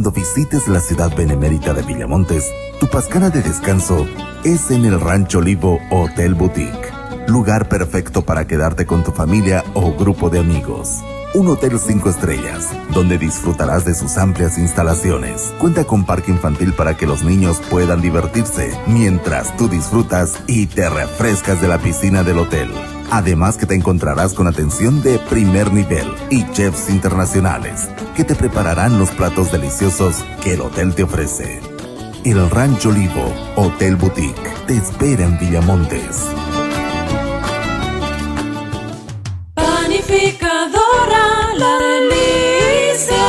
Cuando visites la ciudad benemérita de Villamontes, tu pascana de descanso es en el Rancho Olivo Hotel Boutique. Lugar perfecto para quedarte con tu familia o grupo de amigos. Un hotel 5 estrellas, donde disfrutarás de sus amplias instalaciones. Cuenta con parque infantil para que los niños puedan divertirse, mientras tú disfrutas y te refrescas de la piscina del hotel. Además que te encontrarás con atención de primer nivel y chefs internacionales, que te prepararán los platos deliciosos que el hotel te ofrece. El Rancho Olivo Hotel Boutique te espera en Villamontes. Panificadora La Delicia.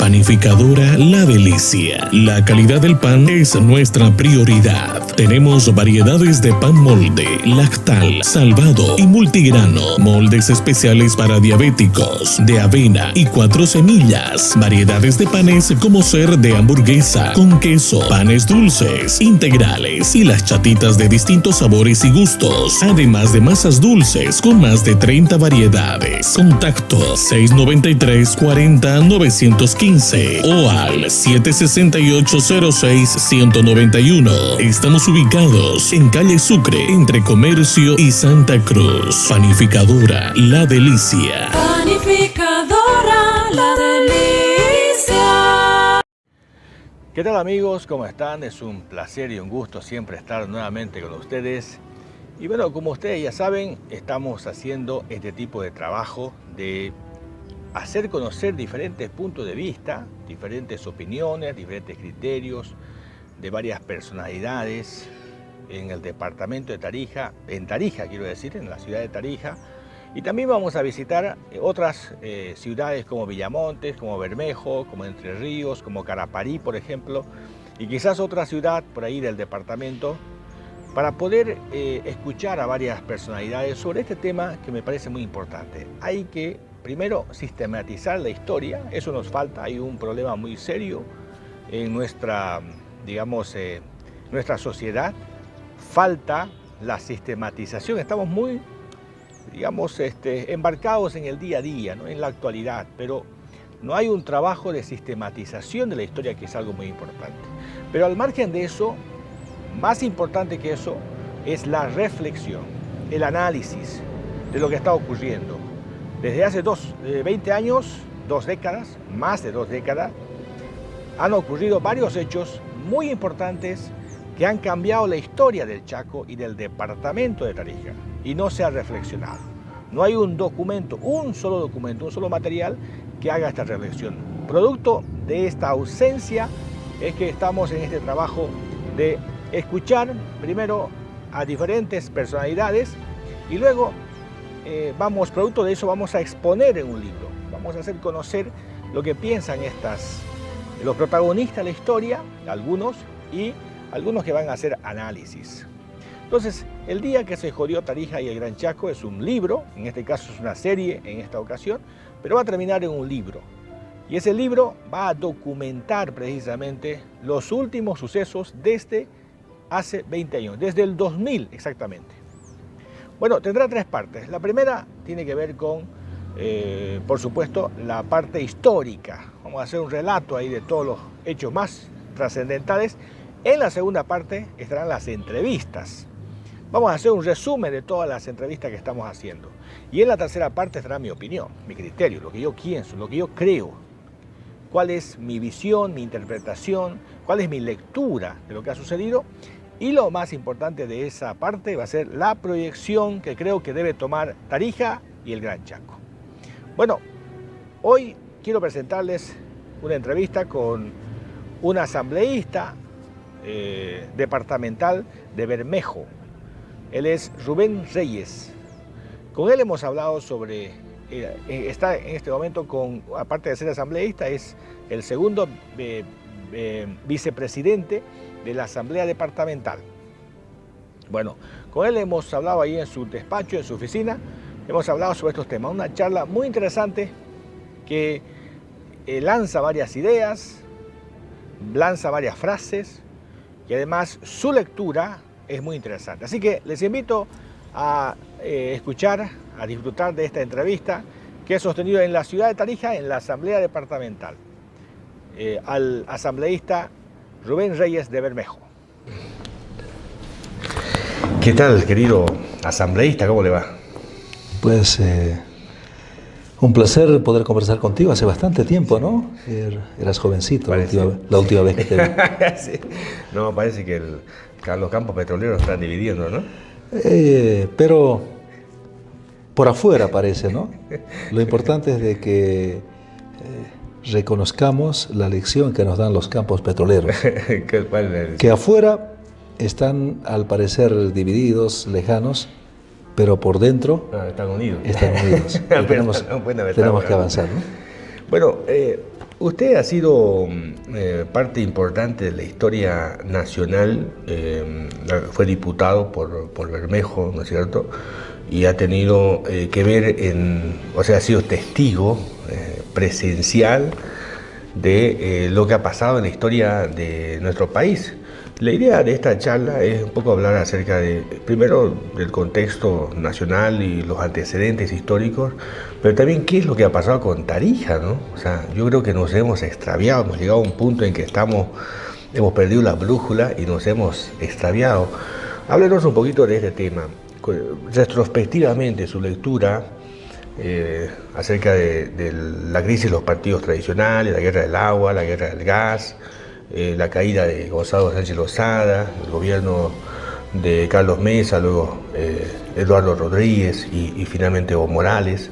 Panificadora La Delicia. La calidad del pan es nuestra prioridad. Tenemos variedades de pan molde, lactal, salvado y multigrano. Moldes especiales para diabéticos, de avena y 4 semillas. Variedades de panes como ser de hamburguesa, con queso, panes dulces, integrales y las chatitas de distintos sabores y gustos. Además de masas dulces con más de 30 variedades. Contacto 693-40-915 o al 768-06-191. Estamos ubicados en calle Sucre, entre Comercio y Santa Cruz. Panificadora La Delicia. Panificadora La Delicia. ¿Qué tal, amigos? ¿Cómo están? Es un placer y un gusto siempre estar nuevamente con ustedes. Y bueno, como ustedes ya saben, estamos haciendo este tipo de trabajo de hacer conocer diferentes puntos de vista, diferentes opiniones, diferentes criterios de varias personalidades en el departamento de Tarija, en Tarija quiero decir, en la ciudad de Tarija. Y también vamos a visitar otras ciudades como Villamontes, como Bermejo, como Entre Ríos, como Caraparí, por ejemplo, y quizás otra ciudad por ahí del departamento, para poder escuchar a varias personalidades sobre este tema que me parece muy importante. Hay que primero sistematizar la historia, eso nos falta, hay un problema muy serio en nuestra, digamos, nuestra sociedad, falta la sistematización, estamos muy, digamos, embarcados en el día a día, ¿no? En la actualidad, pero no hay un trabajo de sistematización de la historia, que es algo muy importante. Pero al margen de eso, más importante que eso es la reflexión, el análisis de lo que está ocurriendo. Desde hace 20 años, 2 décadas, más de 2 décadas, han ocurrido varios hechos muy importantes que han cambiado la historia del Chaco y del departamento de Tarija, y no se ha reflexionado. No hay un documento, un solo material que haga esta reflexión. Producto de esta ausencia es que estamos en este trabajo de escuchar primero a diferentes personalidades y luego producto de eso vamos a exponer en un libro, vamos a hacer conocer lo que piensan los protagonistas de la historia, algunos, y algunos que van a hacer análisis. Entonces, El día que se jodió Tarija y el Gran Chaco es un libro, en este caso es una serie en esta ocasión, pero va a terminar en un libro. Y ese libro va a documentar precisamente los últimos sucesos desde hace 20 años, desde el 2000 exactamente. Bueno, tendrá 3 partes. La primera tiene que ver con, por supuesto, la parte histórica. Vamos a hacer un relato ahí de todos los hechos más trascendentales. En la segunda parte estarán las entrevistas. Vamos a hacer un resumen de todas las entrevistas que estamos haciendo. Y en la tercera parte estará mi opinión, mi criterio, lo que yo pienso, lo que yo creo. Cuál es mi visión, mi interpretación, cuál es mi lectura de lo que ha sucedido. Y lo más importante de esa parte va a ser la proyección que creo que debe tomar Tarija y el Gran Chaco. Bueno, hoy quiero presentarles una entrevista con un asambleísta departamental de Bermejo. Él es Rubén Reyes. Con él hemos hablado sobre, está en este momento, aparte de ser asambleísta, es el segundo vicepresidente de la Asamblea Departamental. Bueno, con él hemos hablado ahí en su despacho, en su oficina, hemos hablado sobre estos temas. Una charla muy interesante que lanza varias ideas, lanza varias frases y además su lectura es muy interesante. Así que les invito a escuchar, a disfrutar de esta entrevista que he sostenido en la ciudad de Tarija, en la Asamblea Departamental. al asambleísta Rubén Reyes de Bermejo. ¿Qué tal, querido asambleísta? ¿Cómo le va? Pues un placer poder conversar contigo. Hace bastante tiempo, ¿no? Eras jovencito la última vez que te vi. Sí. No, parece que los campos petroleros están dividiendo, ¿no? Pero por afuera parece, ¿no? Lo importante es de que reconozcamos la lección que nos dan los campos petroleros. Que afuera están, al parecer, divididos, lejanos, pero por dentro están unidos. tenemos que avanzar, ¿no? Bueno, usted ha sido parte importante de la historia nacional, fue diputado por Bermejo, ¿no es cierto? Y ha tenido que ver ha sido testigo presencial de lo que ha pasado en la historia de nuestro país. La idea de esta charla es un poco hablar acerca primero del contexto nacional y los antecedentes históricos, pero también qué es lo que ha pasado con Tarija, ¿no? O sea, yo creo que nos hemos extraviado, hemos llegado a un punto en que hemos perdido la brújula y nos hemos extraviado. Háblenos un poquito de este tema, retrospectivamente su lectura acerca de la crisis de los partidos tradicionales, la guerra del agua, la guerra del gas, la caída de Gonzalo Sánchez Lozada, el gobierno de Carlos Mesa, luego Eduardo Rodríguez y finalmente Evo Morales.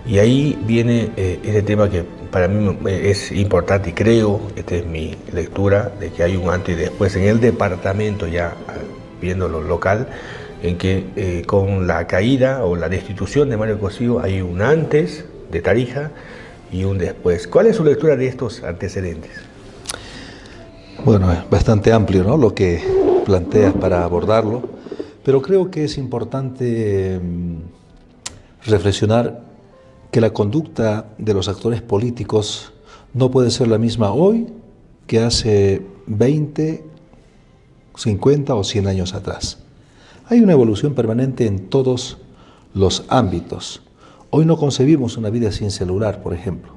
Y ahí viene ese tema que para mí es importante y creo, esta es mi lectura, de que hay un antes y después en el departamento, ya viendo lo local, en que con la caída o la destitución de Mario Cosío hay un antes de Tarija y un después. ¿Cuál es su lectura de estos antecedentes? Bueno, es bastante amplio, ¿no?, lo que planteas para abordarlo, pero creo que es importante reflexionar que la conducta de los actores políticos no puede ser la misma hoy que hace 20, 50 o 100 años atrás. Hay una evolución permanente en todos los ámbitos. Hoy no concebimos una vida sin celular, por ejemplo.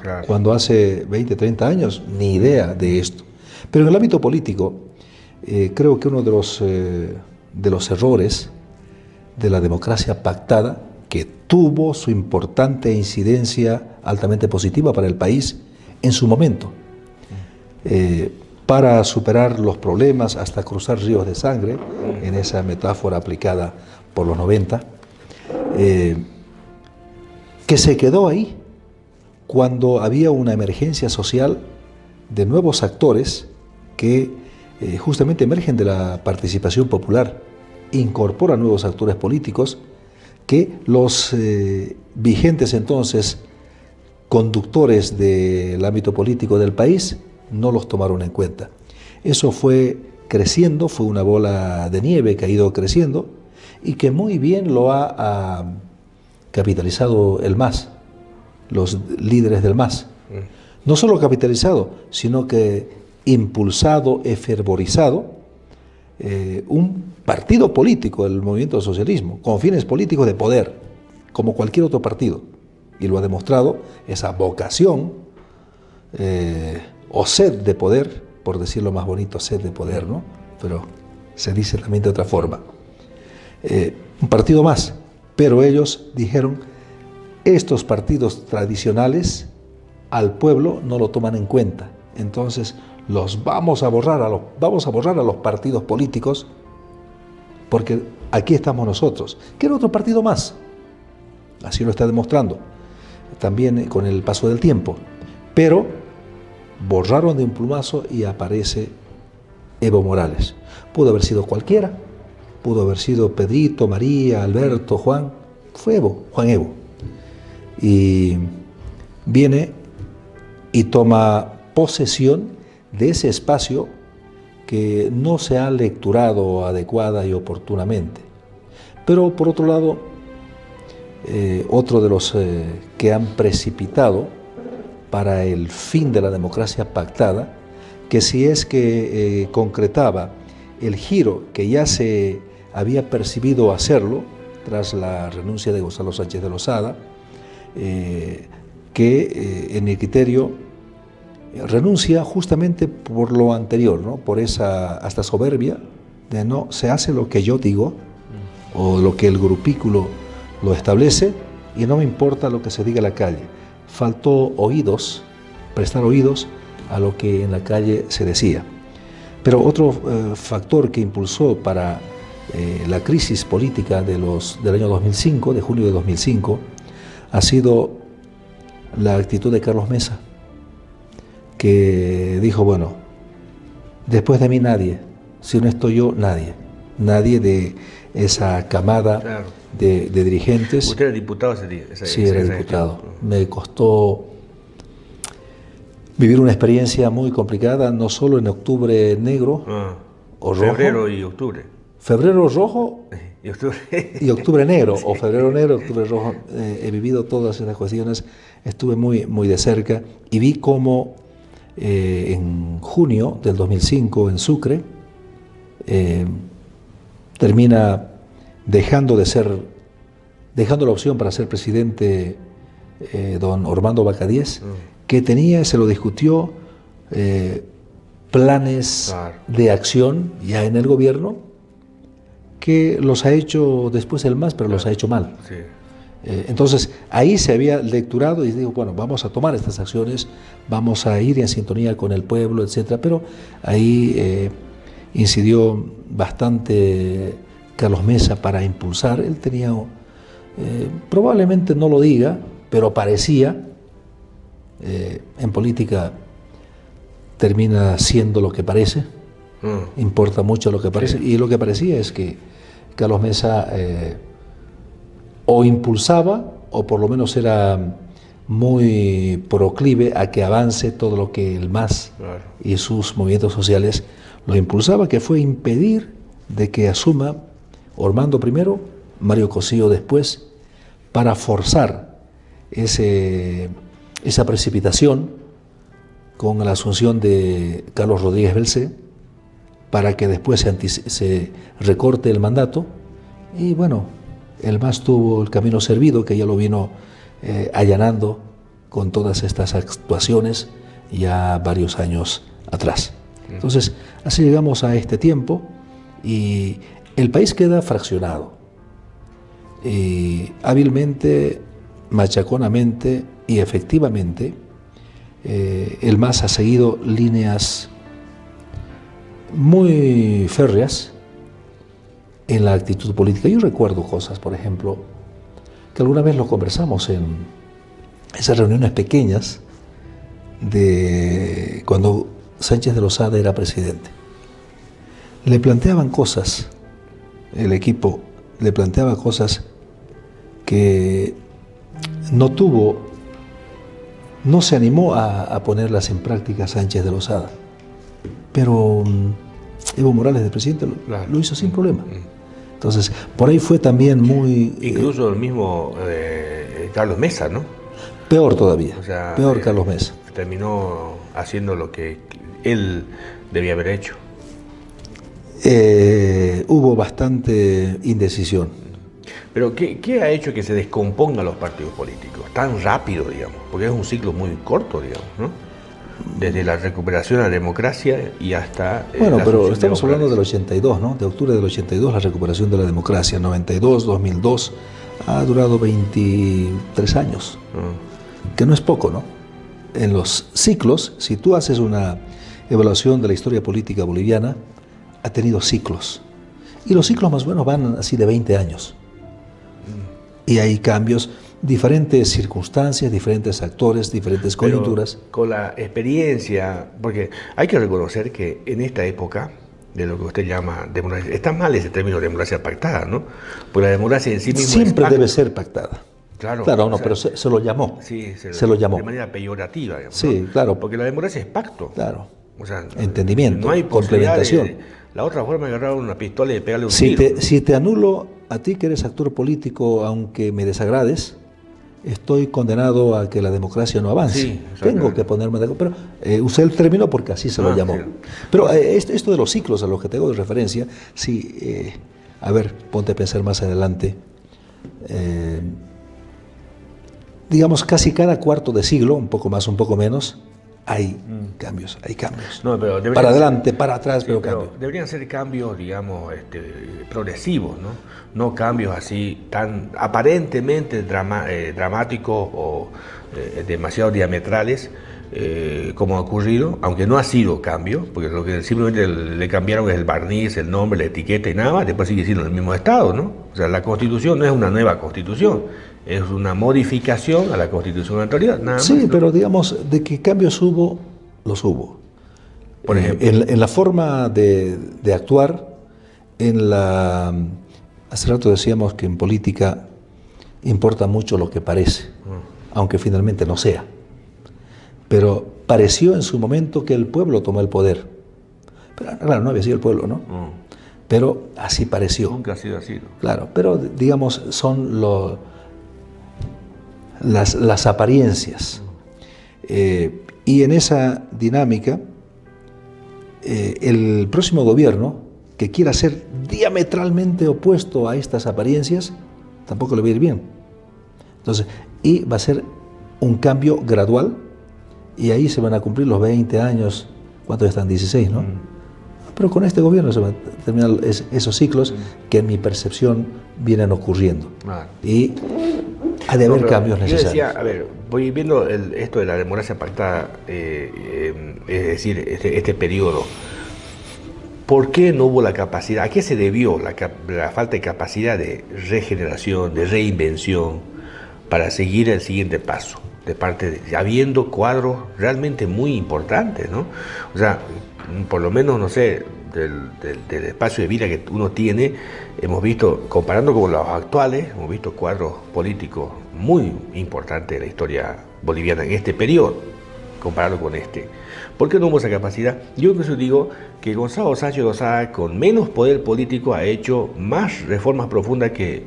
Claro. Cuando hace 20, 30 años, ni idea de esto. Pero en el ámbito político, creo que uno de los errores de la democracia pactada, que tuvo su importante incidencia altamente positiva para el país en su momento, para superar los problemas hasta cruzar ríos de sangre, en esa metáfora aplicada por los 90, que se quedó ahí cuando había una emergencia social de nuevos actores que justamente emergen de la participación popular, incorporan nuevos actores políticos que los vigentes entonces conductores del ámbito político del país no los tomaron en cuenta. Eso fue creciendo, fue una bola de nieve que ha ido creciendo y que muy bien lo ha capitalizado el MAS, los líderes del MAS. No solo capitalizado, sino que impulsado, efervorizado, un partido político, el movimiento del socialismo, con fines políticos de poder, como cualquier otro partido. Y lo ha demostrado esa vocación o sed de poder, por decirlo más bonito, sed de poder, ¿no? Pero se dice también de otra forma. Un partido más, pero ellos dijeron, estos partidos tradicionales al pueblo no lo toman en cuenta, entonces los vamos a borrar a los partidos políticos, porque aquí estamos nosotros, que era otro partido más. Así lo está demostrando también con el paso del tiempo, pero borraron de un plumazo y aparece Evo Morales. Pudo haber sido cualquiera, pudo haber sido Pedrito, María, Alberto, Juan, fue Evo, Juan Evo, y viene y toma posesión de ese espacio que no se ha lecturado adecuada y oportunamente. Pero por otro lado, otro de los que han precipitado para el fin de la democracia pactada, que si es que concretaba el giro que ya se había percibido hacerlo tras la renuncia de Gonzalo Sánchez de Lozada, que en mi criterio renuncia justamente por lo anterior, ¿no? Por esa hasta soberbia de no se hace lo que yo digo o lo que el grupículo lo establece y no me importa lo que se diga en la calle. Faltó oídos, prestar oídos a lo que en la calle se decía. Pero otro factor que impulsó para la crisis política del año 2005, de junio de 2005, ha sido la actitud de Carlos Mesa, que dijo, bueno, después de mí nadie, si no estoy yo, nadie de esa camada Claro. de dirigentes. ¿Usted era diputado ese día? Sí, era diputado. Me costó vivir una experiencia muy complicada, no solo en octubre negro o rojo. Febrero y octubre. Febrero rojo Y octubre. y octubre negro, o febrero negro, octubre rojo. He vivido todas esas cuestiones, estuve muy de cerca y vi cómo en junio del 2005 en Sucre termina dejando la opción para ser presidente don Ormando Bacadíez, que tenía, se lo discutió, planes Claro. de acción ya en el gobierno, que los ha hecho después el MAS, pero los ha hecho mal. Sí. Entonces ahí se había lecturado y digo, bueno, vamos a tomar estas acciones, vamos a ir en sintonía con el pueblo, etcétera. Pero ahí incidió bastante Carlos Mesa para impulsar. Él tenía, probablemente no lo diga, pero parecía, en política termina siendo lo que parece, importa mucho lo que parece, y lo que parecía es que Carlos Mesa o impulsaba, o por lo menos era muy proclive a que avance todo lo que el MAS Claro. y sus movimientos sociales lo impulsaba, que fue impedir de que asuma Ormando primero, Mario Cosío después, para forzar esa precipitación con la asunción de Carlos Rodríguez Belcé, para que después se recorte el mandato. Y bueno, el MAS tuvo el camino servido, que ya lo vino allanando con todas estas actuaciones ya varios años atrás. Entonces, así llegamos a este tiempo y el país queda fraccionado. Y hábilmente, machaconamente y efectivamente, el MAS ha seguido líneas muy férreas en la actitud política. Yo recuerdo cosas, por ejemplo, que alguna vez lo conversamos en esas reuniones pequeñas de cuando Sánchez de Lozada era presidente. Le planteaban cosas, el equipo le planteaba cosas que no se animó a ponerlas en práctica Sánchez de Lozada. Pero Evo Morales, de presidente, lo hizo sin problema. Entonces, por ahí fue también muy... Incluso el mismo Carlos Mesa, ¿no? Peor todavía, O sea, peor Carlos Mesa. Terminó haciendo lo que él debía haber hecho. Hubo bastante indecisión. Pero ¿qué ha hecho que se descompongan los partidos políticos tan rápido, digamos? Porque es un ciclo muy corto, digamos, ¿no? Desde la recuperación a la democracia y hasta... Bueno, la pero asunción estamos de hablando del Morales. 82, ¿no? De octubre del 82, la recuperación de la democracia. 92, 2002, ha durado 23 años, que no es poco, ¿no? En los ciclos, si tú haces una evaluación de la historia política boliviana, ha tenido ciclos. Y los ciclos más buenos van así de 20 años. Y hay cambios, diferentes circunstancias, diferentes actores, diferentes coyunturas. Pero con la experiencia, porque hay que reconocer que en esta época, de lo que usted llama democracia, está mal ese término de democracia pactada, ¿no? Porque la democracia en sí misma Siempre es debe pacto. ser pactada. Claro, Claro, o no, sea, pero se lo llamó. Sí, se lo llamó. De manera peyorativa, digamos, Sí, ¿no? claro. Porque la democracia es pacto. Claro. O sea, Entendimiento, no hay posibilidad complementación. la otra forma de agarrar una pistola y pegarle un Si tiro. si te anulo a ti que eres actor político, aunque me desagrades, estoy condenado a que la democracia no avance. Sí, exactamente. Tengo que ponerme de acuerdo. Pero usé el término porque así se lo llamó. Sí. Pero esto de los ciclos a los que tengo de referencia, sí, a ver, ponte a pensar más adelante. Digamos, casi cada cuarto de siglo, un poco más, un poco menos, hay cambios, hay cambios. No, pero deberían para ser- adelante, para atrás, Sí, pero pero cambios. deberían ser cambios, digamos, progresivos, ¿no? No cambios así tan aparentemente dramáticos o demasiado diametrales como ha ocurrido, aunque no ha sido cambio, porque lo que simplemente le cambiaron es el barniz, el nombre, la etiqueta y nada más, después sigue siendo el mismo Estado, ¿no? O sea, la Constitución no es una nueva Constitución, es una modificación a la Constitución anterior, nada más. Sí, ¿no? pero digamos, de que cambios hubo, los hubo. Por ejemplo. En la forma de actuar, hace rato decíamos que en política importa mucho lo que parece, aunque finalmente no sea. Pero pareció en su momento que el pueblo tomó el poder. Pero claro, no había sido el pueblo, ¿no? Pero así pareció. Nunca ha sido así, ¿no? Claro, pero digamos, son las apariencias. Y en esa dinámica, el próximo gobierno que quiera ser diametralmente opuesto a estas apariencias, tampoco le va a ir bien. Entonces, y va a ser un cambio gradual, y ahí se van a cumplir los 20 años, ¿cuántos están? 16, ¿no? Pero con este gobierno se van a terminar esos ciclos que en mi percepción vienen ocurriendo. Claro. Y ha de haber No, pero cambios yo necesarios. decía, a ver, voy viendo esto de la democracia pactada, es decir, este periodo. ¿Por qué no hubo la capacidad? ¿A qué se debió la falta de capacidad de regeneración, de reinvención, para seguir el siguiente paso? De parte de, habiendo cuadros realmente muy importantes, ¿no? O sea, por lo menos, no sé, del espacio de vida que uno tiene, hemos visto, comparando con los actuales, hemos visto cuadros políticos muy importantes de la historia boliviana en este periodo, comparado con este. ¿Por qué no hubo esa capacidad? Yo incluso digo que Gonzalo Sánchez Lozada, con menos poder político, ha hecho más reformas profundas que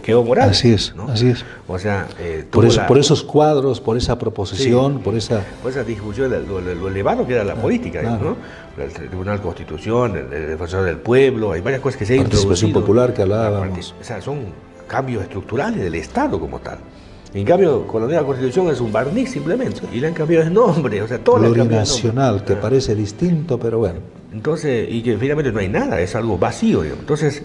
Evo Morales. Así es, ¿no? así es. O sea, Por esos cuadros, por esa proposición, Sí. por esa... Por esa discusión, lo elevado que era la política, claro. ¿no? El Tribunal Constitución, el Defensor del Pueblo, hay varias cosas que se han Participación introducido. popular que hablábamos. O sea, son cambios estructurales del Estado como tal. En cambio, con la nueva Constitución es un barniz simplemente, y le han cambiado el nombre, o sea, todo le han cambiado el nombre. Plurinacional, que parece distinto, pero bueno. Entonces, y que finalmente no hay nada, es algo vacío, digamos. Entonces,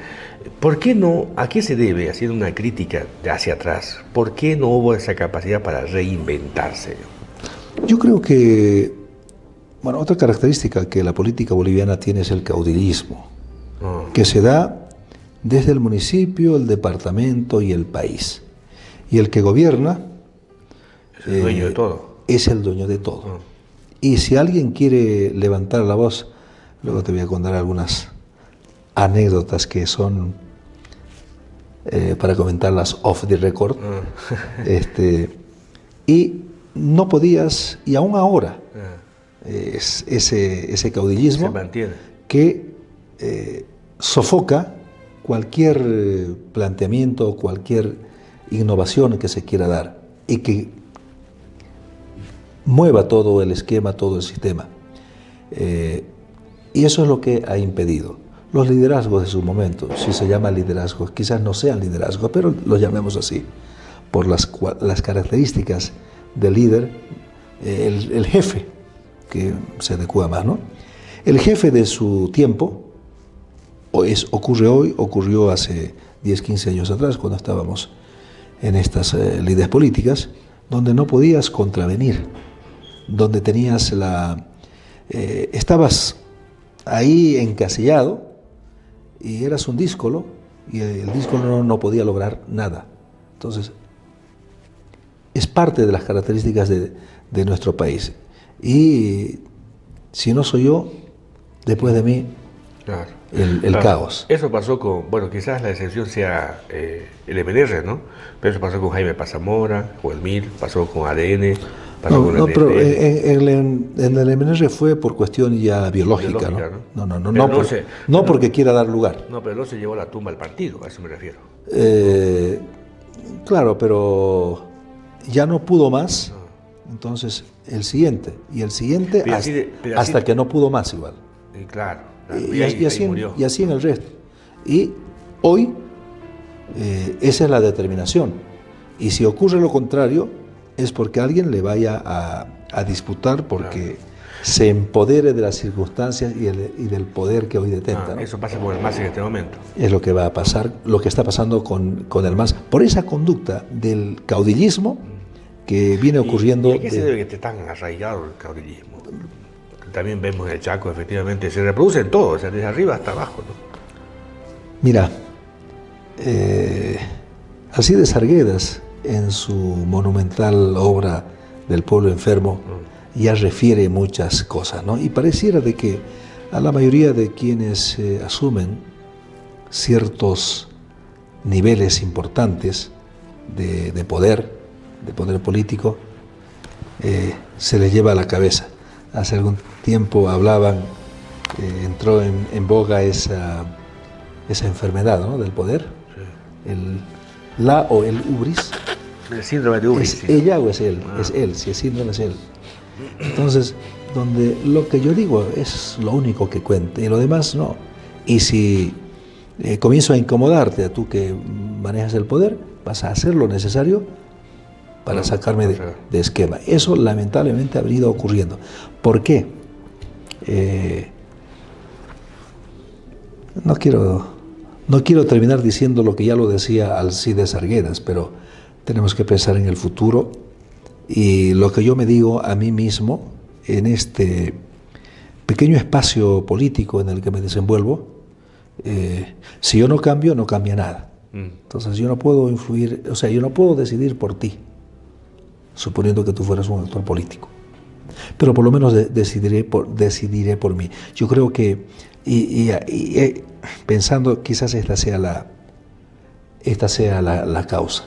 ¿por qué no, a qué se debe, haciendo una crítica de hacia atrás, por qué no hubo esa capacidad para reinventarse? Yo creo que, bueno, otra característica que la política boliviana tiene es el caudillismo, que se da desde el municipio, el departamento y el país. Y el que gobierna Es el dueño de todo. es el dueño de todo. Y si alguien quiere levantar la voz, luego te voy a contar algunas anécdotas que son para comentarlas off the record. Y no podías, y aún ahora, es ese caudillismo Se mantiene. que sofoca cualquier planteamiento, cualquier innovación que se quiera dar y que mueva todo el esquema, todo el sistema. Y eso es lo que ha impedido. Los liderazgos de su momento, si se llama liderazgo, quizás no sean liderazgos, pero los llamemos así, por las características del líder, el jefe, que se adecua más, ¿no? El jefe de su tiempo, ocurre hoy, ocurrió hace 10, 15 años atrás, cuando estábamos en estas lides políticas, donde no podías contravenir, donde tenías estabas ahí encasillado y eras un díscolo, y el díscolo no podía lograr nada. Entonces, es parte de las características de nuestro país. Y si no soy yo, después de mí, Claro. el caos. Eso pasó con, bueno, quizás la excepción sea el MNR, ¿no? Pero eso pasó con Jaime Pazamora, con el MIR, pasó con ADN, pasó con No, el pero DFL. en el MNR fue por cuestión ya biológica, Biológica, ¿no? ¿no? No, Pero no, no sé, no pero- porque quiera dar lugar. No, pero no se llevó la tumba al partido, a eso me refiero. Claro, pero ya no pudo más, entonces el siguiente, y el siguiente Pero hasta, así pero así- hasta que no pudo más igual. Claro. Y así murió. y así en el resto. Y hoy esa es la determinación. Y si ocurre lo contrario, es porque alguien le vaya a disputar porque se empodere de las circunstancias y del poder que hoy detenta, ¿no? Eso pasa con el MAS en este momento. Es lo que va a pasar, lo que está pasando con el MAS, por esa conducta del caudillismo que viene ocurriendo. ¿Y a qué se debe que esté tan arraigado el caudillismo? También vemos en el Chaco, efectivamente, se reproduce en todo, o sea, desde arriba hasta abajo, ¿no? Mira, Alcides Arguedas, en su monumental obra del pueblo enfermo, ya refiere muchas cosas, ¿no? Y pareciera de que a la mayoría de quienes asumen ciertos niveles importantes de poder político, se les lleva a la cabeza. Hace algún tiempo hablaban, entró en boga esa enfermedad, ¿no?, del poder, o el ubris. El síndrome de ubris. ¿Es sí. ella o es él? Es él, si es síndrome es él. Entonces, donde lo que yo digo es lo único que cuenta y lo demás no. Y si comienzo a incomodarte a tú que manejas el poder, vas a hacer lo necesario para sacarme de esquema. Eso lamentablemente ha venido ocurriendo. ¿Por qué? No quiero terminar diciendo lo que ya lo decía Alcides Arguedas, pero tenemos que pensar en el futuro y lo que yo me digo a mí mismo en este pequeño espacio político en el que me desenvuelvo, si yo no cambio, no cambia nada. Entonces yo no puedo influir, o sea, yo no puedo decidir por ti, suponiendo que tú fueras un actor político. Pero por lo menos decidiré por mí. Yo creo que, pensando, quizás esta sea la causa.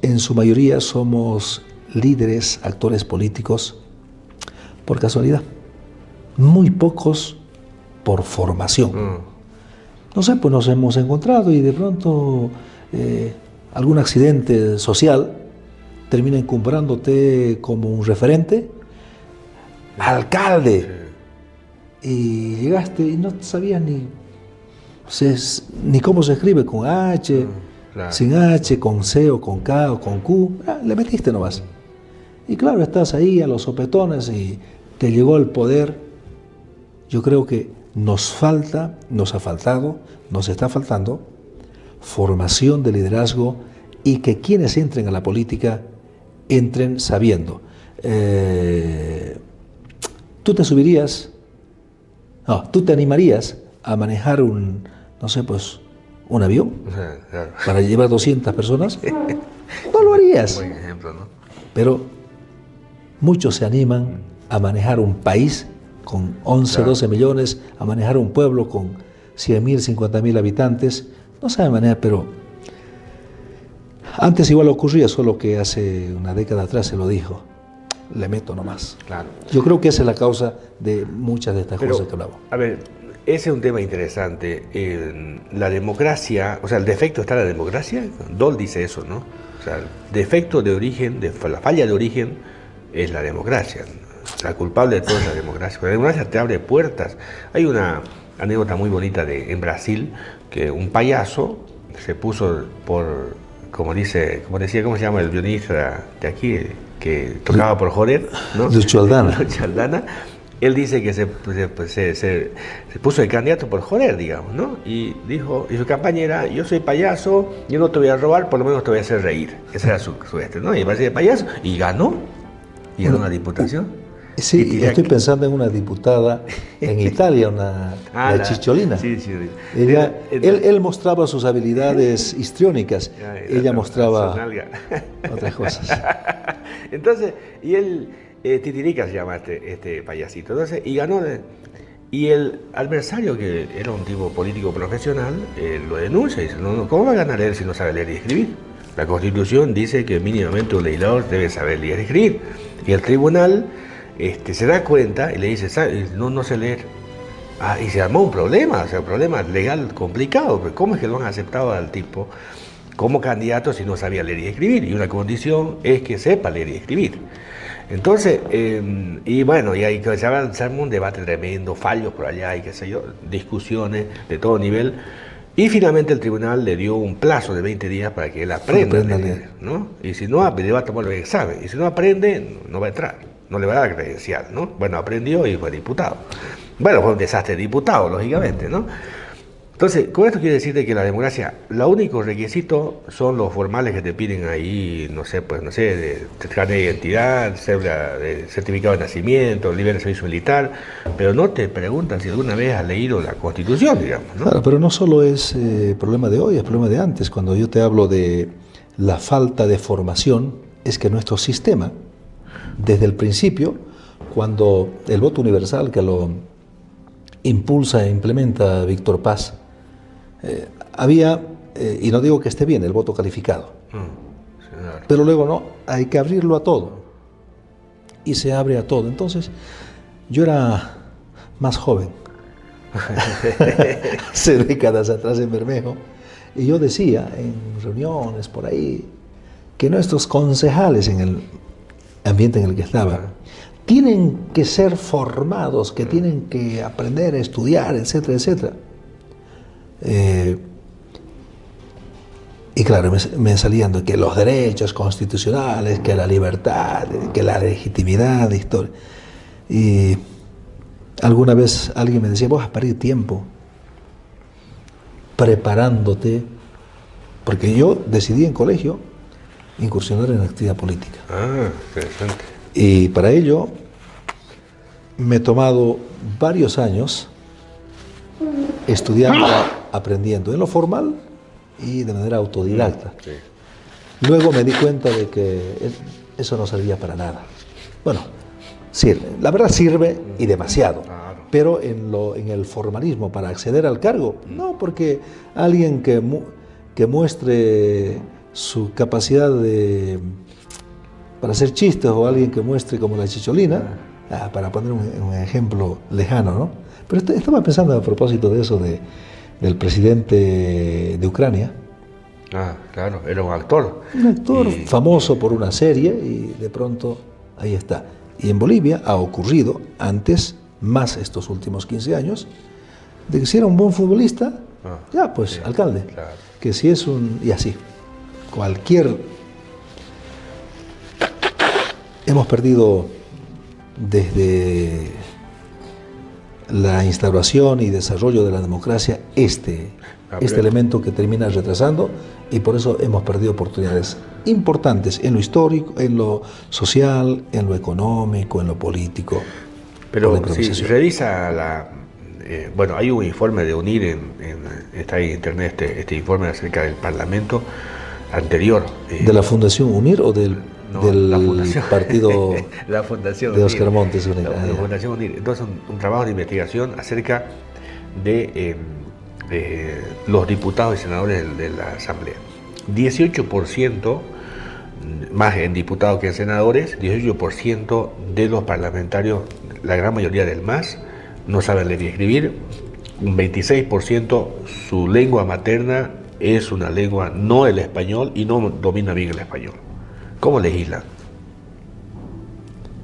En su mayoría, somos líderes, actores políticos, por casualidad. Muy pocos por formación. No sé, pues nos hemos encontrado y de pronto algún accidente social termina encumbrándote como un referente, alcalde, y llegaste y no sabías ni cómo se escribe, con H, sin H, con C o con K o con Q, le metiste nomás. Y claro, estás ahí a los sopetones y te llegó el poder. Yo creo que nos está faltando formación de liderazgo y que quienes entren a la política entren sabiendo. Tú te animarías a manejar un avión para llevar 200 personas. No lo harías. Buen ejemplo, ¿no? Pero muchos se animan a manejar un país con 11, 12 millones, a manejar un pueblo con 100.000, 50.000 habitantes. No saben manejar, pero antes igual ocurría, solo que hace una década atrás se lo dijo. Le meto nomás. Claro. Yo creo que esa es la causa de muchas de estas cosas que hablamos. A ver, ese es un tema interesante. La democracia, o sea, el defecto está en la democracia. Doll dice eso, ¿no? O sea, el defecto de origen, la falla de origen es la democracia. La culpable de todo es la democracia. La democracia te abre puertas. Hay una anécdota muy bonita en Brasil, que un payaso se puso ¿cómo se llama el violinista de aquí? Que tocaba por joder, ¿no? Lucho Aldana. Lucho Aldana. Él dice que se puso de candidato por joder, digamos, ¿no? Y dijo, y su campaña era: yo soy payaso, yo no te voy a robar, por lo menos te voy a hacer reír. Ese era su ¿no? Y parece de payaso, y ganó una diputación. Sí, estoy pensando en una diputada en Italia, la Cicciolina. Sí. Él mostraba sus habilidades histriónicas, ella mostraba otras cosas. Entonces, y él, Titirica se llama este payasito, entonces, y ganó. Y el adversario, que era un tipo político profesional, lo denuncia y dice: no, ¿cómo va a ganar él si no sabe leer y escribir? La Constitución dice que mínimamente un legislador debe saber leer y escribir. Y el tribunal se da cuenta y le dice: no sé leer. Y se armó un problema, un problema legal complicado. ¿Cómo es que lo han aceptado al tipo como candidato si no sabía leer y escribir? Y una condición es que sepa leer y escribir. Entonces, y ahí se arma un debate tremendo, fallos por allá y qué sé yo, discusiones de todo nivel. Y finalmente el tribunal le dio un plazo de 20 días para que él aprenda a leer, ¿no? Y si no, le va a tomar el examen. Y si no aprende, no va a entrar, no le va a dar credencial, ¿no? Bueno, aprendió y fue diputado. Bueno, fue un desastre de diputado, lógicamente, ¿no? Entonces, con esto quiero decirte que la democracia, lo único requisito son los formales que te piden ahí, no sé, de carnet de identidad, cédula de certificado de nacimiento, libre de servicio militar, pero no te preguntan si alguna vez has leído la Constitución, digamos, ¿no? Claro, pero no solo es problema de hoy, es problema de antes. Cuando yo te hablo de la falta de formación, es que nuestro sistema, desde el principio, cuando el voto universal que lo impulsa e implementa Víctor Paz, había, y no digo que esté bien, el voto calificado, pero luego no, hay que abrirlo a todo, y se abre a todo. Entonces, yo era más joven, hace décadas atrás en Bermejo, y yo decía en reuniones por ahí, que nuestros concejales en el ambiente en el que estaba, tienen que ser formados, que tienen que aprender a estudiar, etcétera, etcétera. Y claro, me salían de que los derechos constitucionales, que la libertad, que la legitimidad, historia. Y alguna vez alguien me decía, vos has perdido tiempo preparándote, porque yo decidí en colegio incursionar en la actividad política. Ah, interesante. Y para ello me he tomado varios años estudiando, aprendiendo en lo formal y de manera autodidacta. Sí. Luego me di cuenta de que eso no servía para nada. Bueno, sirve, la verdad sirve y demasiado, Claro. pero en el formalismo para acceder al cargo, no, porque alguien que muestre su capacidad para hacer chistes, o alguien que muestre como la chicholina, para poner un ejemplo lejano, ¿no? Pero estaba pensando a propósito de eso del presidente de Ucrania. Ah, claro, era un actor. Un actor famoso por una serie, y de pronto ahí está. Y en Bolivia ha ocurrido antes, más estos últimos 15 años, de que si era un buen futbolista, ya pues, sí, alcalde. claro. Que si es y así. Hemos perdido desde la instauración y desarrollo de la democracia este elemento que termina retrasando, y por eso hemos perdido oportunidades importantes en lo histórico, en lo social, en lo económico, en lo político. Pero si revisa bueno, hay un informe de UNIR, está en internet este informe acerca del Parlamento anterior. ¿De la Fundación UNIR o del la fundación, partido la fundación de Óscar Montes? La Fundación UNIR. Entonces, un trabajo de investigación acerca de los diputados y senadores de la Asamblea. 18% más en diputados que en senadores, 18% de los parlamentarios, la gran mayoría del MAS, no saben leer y escribir. Un 26% su lengua materna es una lengua no el español y no domina bien el español. ¿Cómo legislan?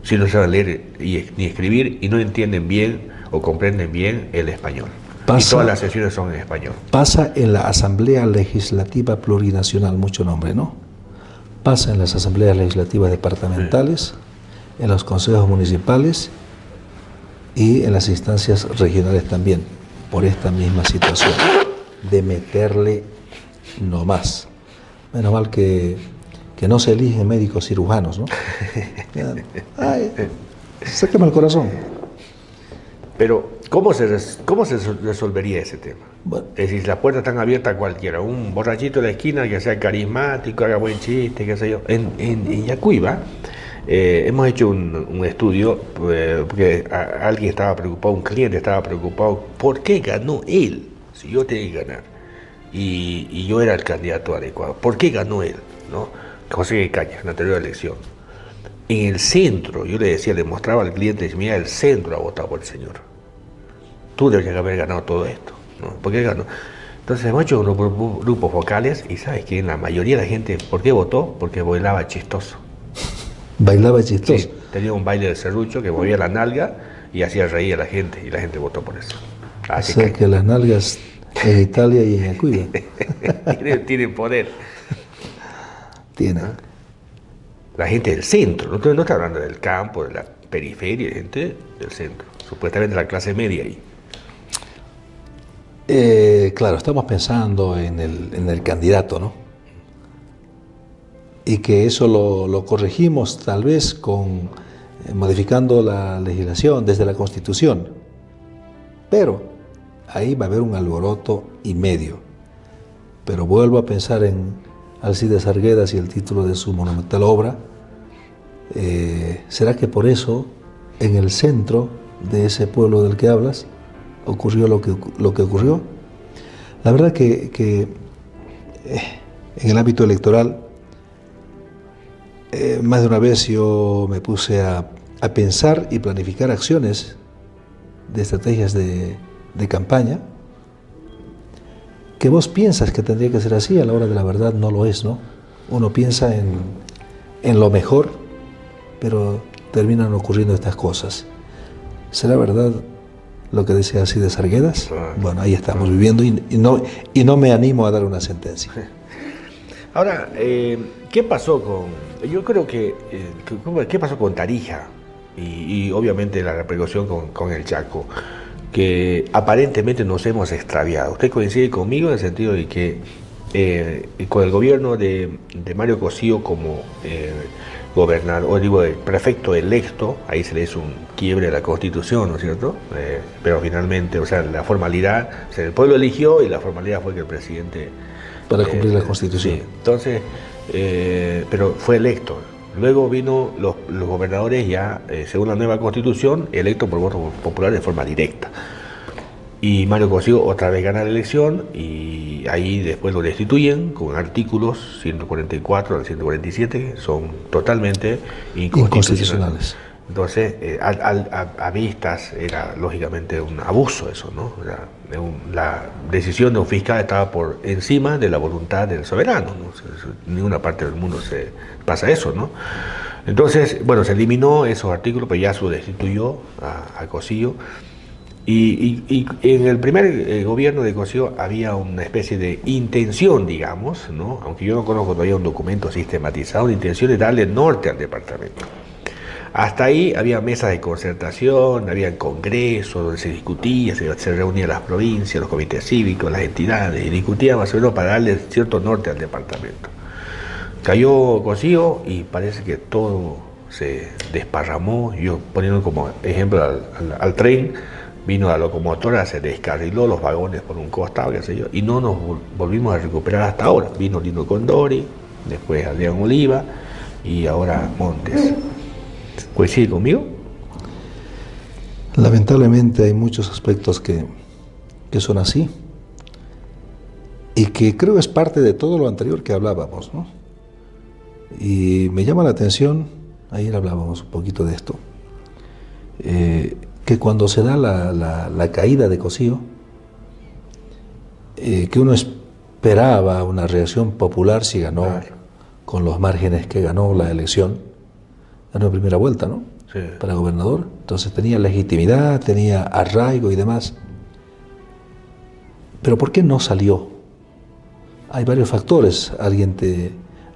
Si no saben leer ni escribir y no entienden bien o comprenden bien el español. Y todas las sesiones son en español. Pasa en la Asamblea Legislativa Plurinacional, mucho nombre, ¿no? Pasa en las asambleas legislativas departamentales, sí, en los consejos municipales y en las instancias regionales también, por esta misma situación de meterle no más. Menos mal que no se eligen médicos cirujanos, ¿no? Ay, sáqueme el corazón. Pero, ¿cómo se resolvería ese tema? Bueno, es decir, las puertas están abiertas a cualquiera. Un borrachito de la esquina que sea carismático, haga buen chiste, qué sé yo. En Yacuiba hemos hecho un estudio, porque alguien estaba preocupado, un cliente estaba preocupado, ¿por qué ganó él? Si yo tenía que ganar. Y yo era el candidato adecuado. ¿Por qué ganó él? ¿No? José Cañas, en la anterior elección. En el centro, yo le decía, le mostraba al cliente, decía, mira, el centro ha votado por el señor. Tú deberías haber ganado todo esto, ¿no? ¿Por qué ganó? Entonces hemos hecho grupos focales y sabes que la mayoría de la gente, ¿por qué votó? Porque bailaba chistoso. ¿Bailaba chistoso? Sí, tenía un baile de serrucho que movía la nalga y hacía reír a la gente, y la gente votó por eso. O sea que las nalgas En Italia y en Ecuador. Tienen poder. Tienen. La gente del centro, no está hablando del campo, de la periferia, gente del centro. Supuestamente la clase media ahí. Claro, estamos pensando en el candidato, ¿no? Y que eso lo corregimos tal vez modificando la legislación desde la Constitución. Pero ahí va a haber un alboroto y medio. Pero vuelvo a pensar en Alcides Arguedas y el título de su monumental obra. ¿Será que por eso en el centro de ese pueblo del que hablas ocurrió lo que ocurrió? La verdad que en el ámbito electoral más de una vez yo me puse a pensar y planificar acciones de estrategias de campaña que vos piensas que tendría que ser así, a la hora de la verdad no lo es, ¿no? Uno piensa en lo mejor, pero terminan ocurriendo estas cosas. ¿Será verdad lo que decía Alcides Arguedas? Bueno, ahí estamos viviendo y no me animo a dar una sentencia. Ahora, ¿qué pasó yo creo que, ¿qué pasó con Tarija? Y obviamente la repercusión con el Chaco, que aparentemente nos hemos extraviado. Usted coincide conmigo en el sentido de que con el gobierno de Mario Cosío como gobernador, digo, el prefecto electo, ahí se le hizo un quiebre a la Constitución, ¿no es cierto? Pero finalmente, o sea, la formalidad, o sea, el pueblo eligió y la formalidad fue que el presidente... Para cumplir la Constitución. Sí, entonces, pero fue electo. Luego vino los gobernadores ya, según la nueva Constitución, electos por voto popular de forma directa. Y Mario Cosío otra vez gana la elección y ahí después lo destituyen con artículos 144 al 147 que son totalmente inconstitucionales. Entonces, a vistas era lógicamente un abuso eso, ¿no? O sea, la decisión de un fiscal estaba por encima de la voluntad del soberano, ¿no? En ninguna parte del mundo se pasa eso, ¿no? Entonces, bueno, se eliminó esos artículos, pero ya se lo destituyó a Cosío. Y en el primer gobierno de Cosío había una especie de intención, digamos, ¿no? Aunque yo no conozco todavía un documento sistematizado, una intención de darle norte al departamento. Hasta ahí había mesas de concertación, había congresos donde se discutía, se reunían las provincias, los comités cívicos, las entidades, y discutían más o menos para darle cierto norte al departamento. Cayó Cosío y parece que todo se desparramó. Yo poniendo como ejemplo al tren, vino la locomotora, se descarriló los vagones por un costado, qué sé yo, y no nos volvimos a recuperar hasta ahora. Vino Lino Condori, después Adrián Oliva y ahora Montes. ¿Coincide conmigo? Lamentablemente hay muchos aspectos que son así y que creo es parte de todo lo anterior que hablábamos, ¿no? Y me llama la atención, ayer hablábamos un poquito de esto, que cuando se da la caída de Cosío, que uno esperaba una reacción popular si ganó, claro, con los márgenes que ganó la elección. Ganó en primera vuelta, ¿no? Sí. Para gobernador. Entonces tenía legitimidad, tenía arraigo y demás. Pero ¿por qué no salió? Hay varios factores, alguien te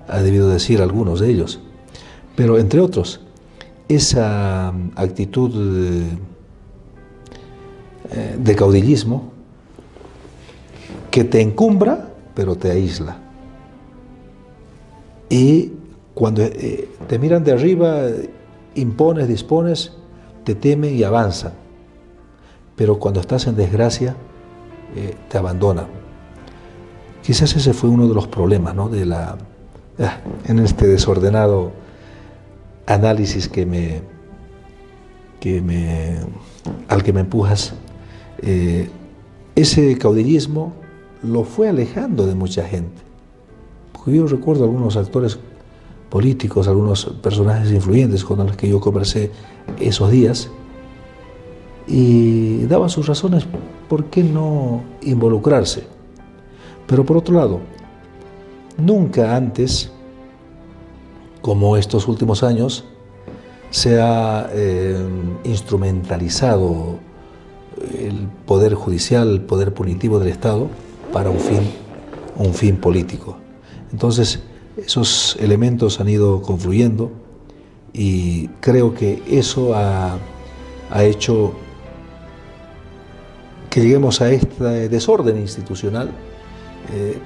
ha debido decir algunos de ellos. Pero entre otros, esa actitud de caudillismo que te encumbra, pero te aísla. Y cuando te miran de arriba, impones, dispones, te temen y avanzan. Pero cuando estás en desgracia, te abandonan. Quizás ese fue uno de los problemas, ¿no? En este desordenado análisis al que me empujas. Ese caudillismo lo fue alejando de mucha gente. Porque yo recuerdo algunos actores políticos, algunos personajes influyentes con los que yo conversé esos días y daban sus razones por qué no involucrarse. Pero por otro lado, nunca antes, como estos últimos años, se ha instrumentalizado el poder judicial, el poder punitivo del Estado para un fin político. Entonces, esos elementos han ido confluyendo y creo que eso ha hecho que lleguemos a este desorden institucional.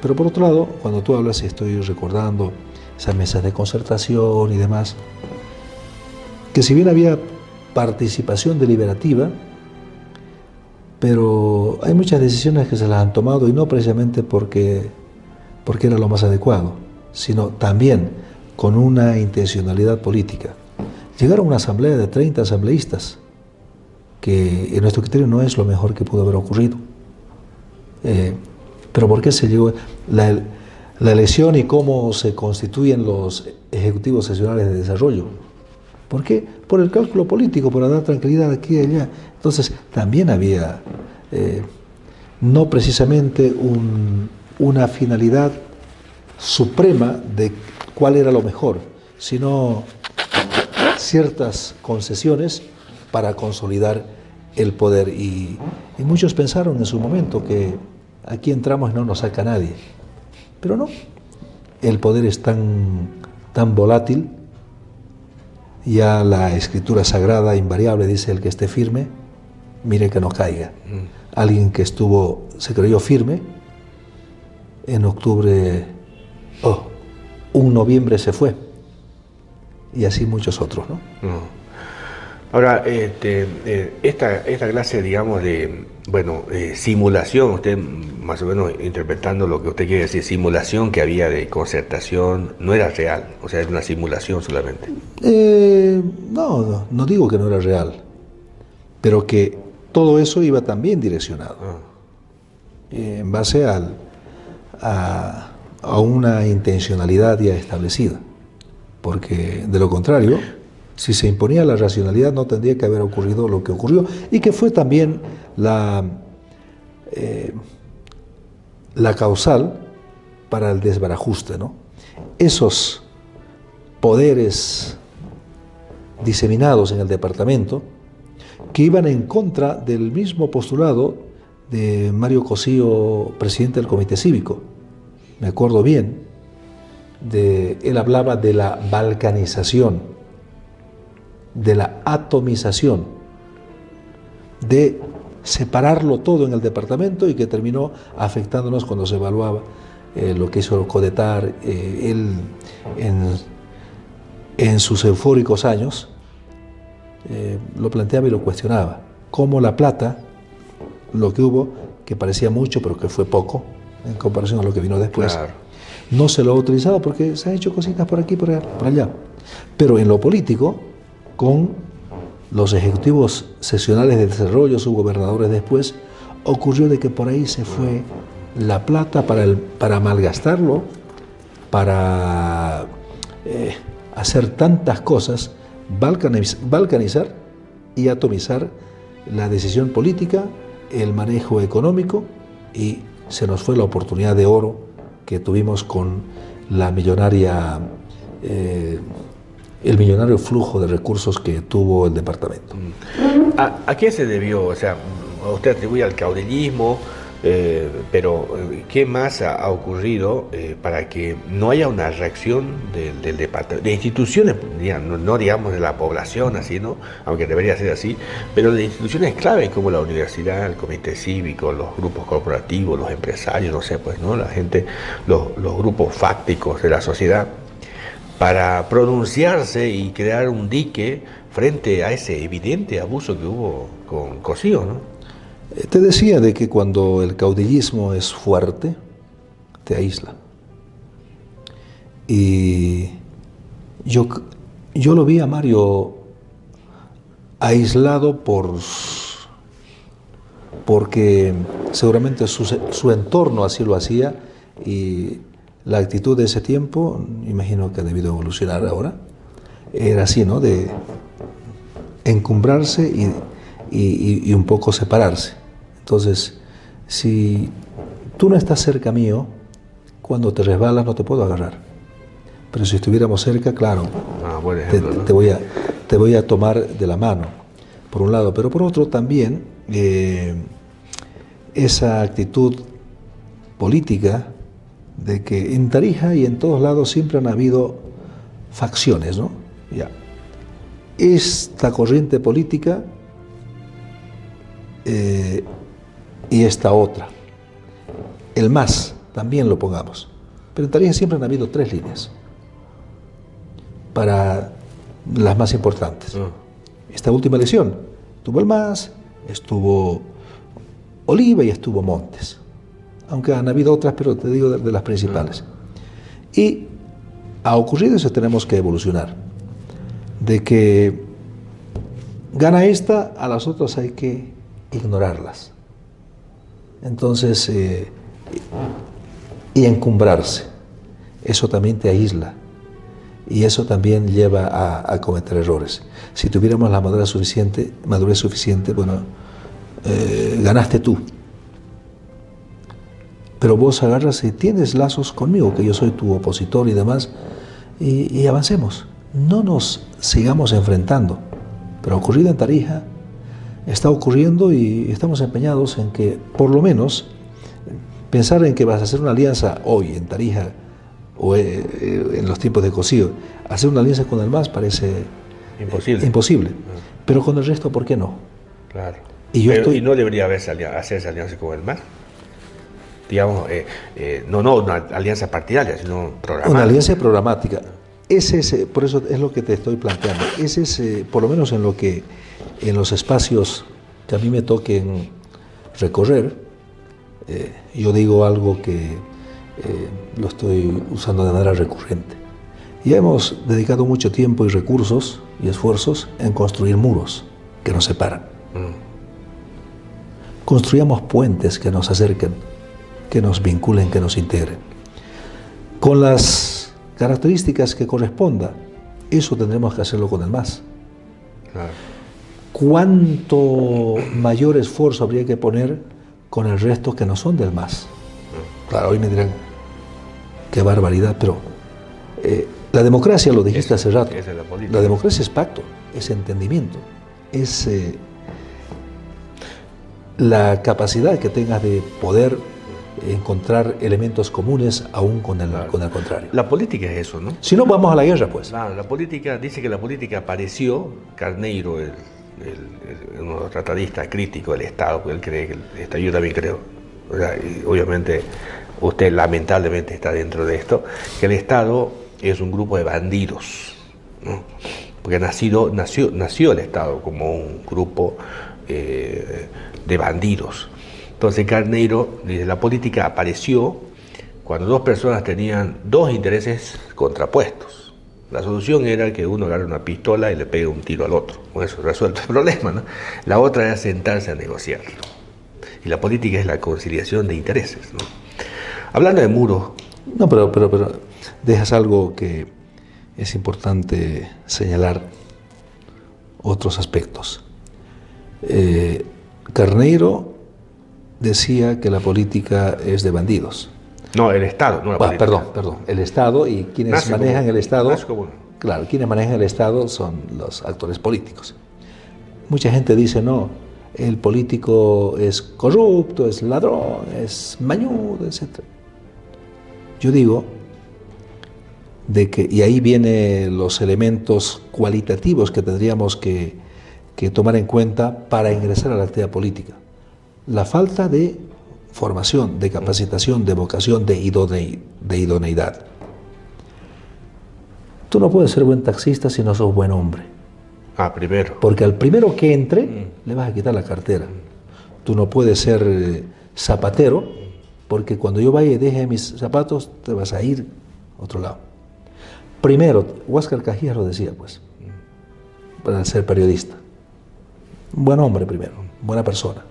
Pero por otro lado, cuando tú hablas, estoy recordando esas mesas de concertación y demás, que si bien había participación deliberativa, pero hay muchas decisiones que se las han tomado y no precisamente porque era lo más adecuado, sino también con una intencionalidad política. Llegar a una asamblea de 30 asambleístas, que en nuestro criterio no es lo mejor que pudo haber ocurrido. Pero ¿por qué se llegó? La elección y cómo se constituyen los ejecutivos seccionales de desarrollo. ¿Por qué? Por el cálculo político, para dar tranquilidad aquí y allá. Entonces, también había no precisamente una finalidad suprema de cuál era lo mejor, sino ciertas concesiones para consolidar el poder. Y muchos pensaron en su momento que aquí entramos y no nos saca nadie. Pero no, el poder es tan volátil. Ya la escritura sagrada invariable dice: el que esté firme, mire que no caiga. Alguien que se creyó firme, en octubre, un noviembre se fue. Y así muchos otros, ¿no? Ahora, esta clase, digamos, de simulación, usted más o menos interpretando lo que usted quiere decir, simulación que había de concertación, no era real, o sea, era una simulación solamente. No digo que no era real, pero que todo eso iba también direccionado en base a una intencionalidad ya establecida, porque de lo contrario, si se imponía la racionalidad, no tendría que haber ocurrido lo que ocurrió, y que fue también la causal para el desbarajuste, ¿no? Esos poderes diseminados en el departamento que iban en contra del mismo postulado de Mario Cosío, presidente del Comité Cívico. Me acuerdo bien, él hablaba de la balcanización, de la atomización, de separarlo todo en el departamento, y que terminó afectándonos cuando se evaluaba lo que hizo Codetar. Él en sus eufóricos años lo planteaba y lo cuestionaba, cómo la plata, lo que hubo, que parecía mucho pero que fue poco en comparación a lo que vino después, claro, no se lo ha utilizado porque se han hecho cositas por aquí, por allá. Pero en lo político, con los ejecutivos seccionales de desarrollo, subgobernadores después, ocurrió de que por ahí se fue la plata para malgastarlo, para hacer tantas cosas, balcanizar y atomizar la decisión política, el manejo económico, y se nos fue la oportunidad de oro que tuvimos con la millonaria el millonario flujo de recursos que tuvo el departamento. ¿A qué se debió? O sea, usted atribuye al caudillismo, pero ¿qué más ha ocurrido para que no haya una reacción del departamento, de instituciones, no digamos de la población así, ¿no? Aunque debería ser así, pero de instituciones claves como la universidad, el comité cívico, los grupos corporativos, los empresarios, no sé, pues, ¿no? La gente, los grupos fácticos de la sociedad, para pronunciarse y crear un dique frente a ese evidente abuso que hubo con Cosío, ¿no? Te decía de que cuando el caudillismo es fuerte, te aísla. Y yo lo vi a Mario aislado porque seguramente su entorno así lo hacía, y la actitud de ese tiempo, imagino que ha debido evolucionar ahora, era así, ¿no? De encumbrarse y un poco separarse. Entonces, si tú no estás cerca mío, cuando te resbalas no te puedo agarrar. Pero si estuviéramos cerca, claro, buen ejemplo, ¿no? te voy a tomar de la mano, por un lado. Pero por otro también, esa actitud política de que en Tarija y en todos lados siempre han habido facciones, ¿no? Ya. Esta corriente política y esta otra. El MAS, también lo pongamos. Pero en Tarija siempre han habido 3 líneas para las más importantes. Esta última elección estuvo el MAS, estuvo Oliva y estuvo Montes. Aunque han habido otras, pero te digo de las principales. Y ha ocurrido eso, tenemos que evolucionar. De que gana esta, a las otras hay que ignorarlas. Entonces, y encumbrarse. Eso también te aísla. Y eso también lleva a cometer errores. Si tuviéramos la madurez suficiente, bueno, ganaste tú. Pero vos agarras y tienes lazos conmigo, que yo soy tu opositor y demás, y avancemos. No nos sigamos enfrentando. Pero ha ocurrido en Tarija, está ocurriendo y estamos empeñados en que, por lo menos, pensar en que vas a hacer una alianza hoy en Tarija o en los tiempos de Cocío, hacer una alianza con el MAS parece imposible. Pero con el resto, ¿por qué no? Claro. Y no debería hacerse alianza con el MAS. Digamos, no una alianza partidaria, sino programática. Una alianza programática. Por eso es lo que te estoy planteando. Ese es, por lo menos en los espacios que a mí me toquen recorrer, yo digo algo que lo estoy usando de manera recurrente. Ya hemos dedicado mucho tiempo y recursos y esfuerzos en construir muros que nos separan. Construyamos puentes que nos acerquen, que nos vinculen, que nos integren. Con las características que corresponda, eso tendremos que hacerlo con el MAS. Claro. ¿Cuánto mayor esfuerzo habría que poner con el resto que no son del MAS? Claro, hoy me dirán, qué barbaridad, pero la democracia, lo dijiste hace rato, la democracia es pacto, es entendimiento, es la capacidad que tengas de poder encontrar elementos comunes aún con el contrario. La política es eso, ¿no? Si no, vamos a la guerra, pues. Claro, la política, dice que la política apareció, Carneiro, uno de los tratadistas críticos del Estado, porque él cree que yo también creo, y obviamente usted lamentablemente está dentro de esto, que el Estado es un grupo de bandidos, ¿no? Porque nació el Estado como un grupo de bandidos. Entonces Carneiro dice, la política apareció cuando 2 personas tenían 2 intereses contrapuestos. La solución era que uno agarre una pistola y le pegue un tiro al otro. Con eso resuelto el problema, ¿no? La otra era sentarse a negociar. Y la política es la conciliación de intereses, ¿no? Hablando de muros... No, pero dejas algo que es importante señalar, otros aspectos. Carneiro decía que la política es de bandidos. No, el Estado, no la política. Perdón, el Estado y quienes manejan el Estado. Claro, quienes manejan el Estado son los actores políticos. Mucha gente dice, no, el político es corrupto, es ladrón, es mañudo, etc. Yo digo de que, y ahí vienen los elementos cualitativos que tendríamos que tomar en cuenta para ingresar a la actividad política. La falta de formación, de capacitación, de vocación, de idoneidad. Tú no puedes ser buen taxista si no sos buen hombre. Primero. Porque al primero que entre, le vas a quitar la cartera. Tú no puedes ser zapatero, porque cuando yo vaya y deje mis zapatos, te vas a ir a otro lado. Primero, Huáscar Cajías lo decía, pues, para ser periodista. Un buen hombre primero, buena persona.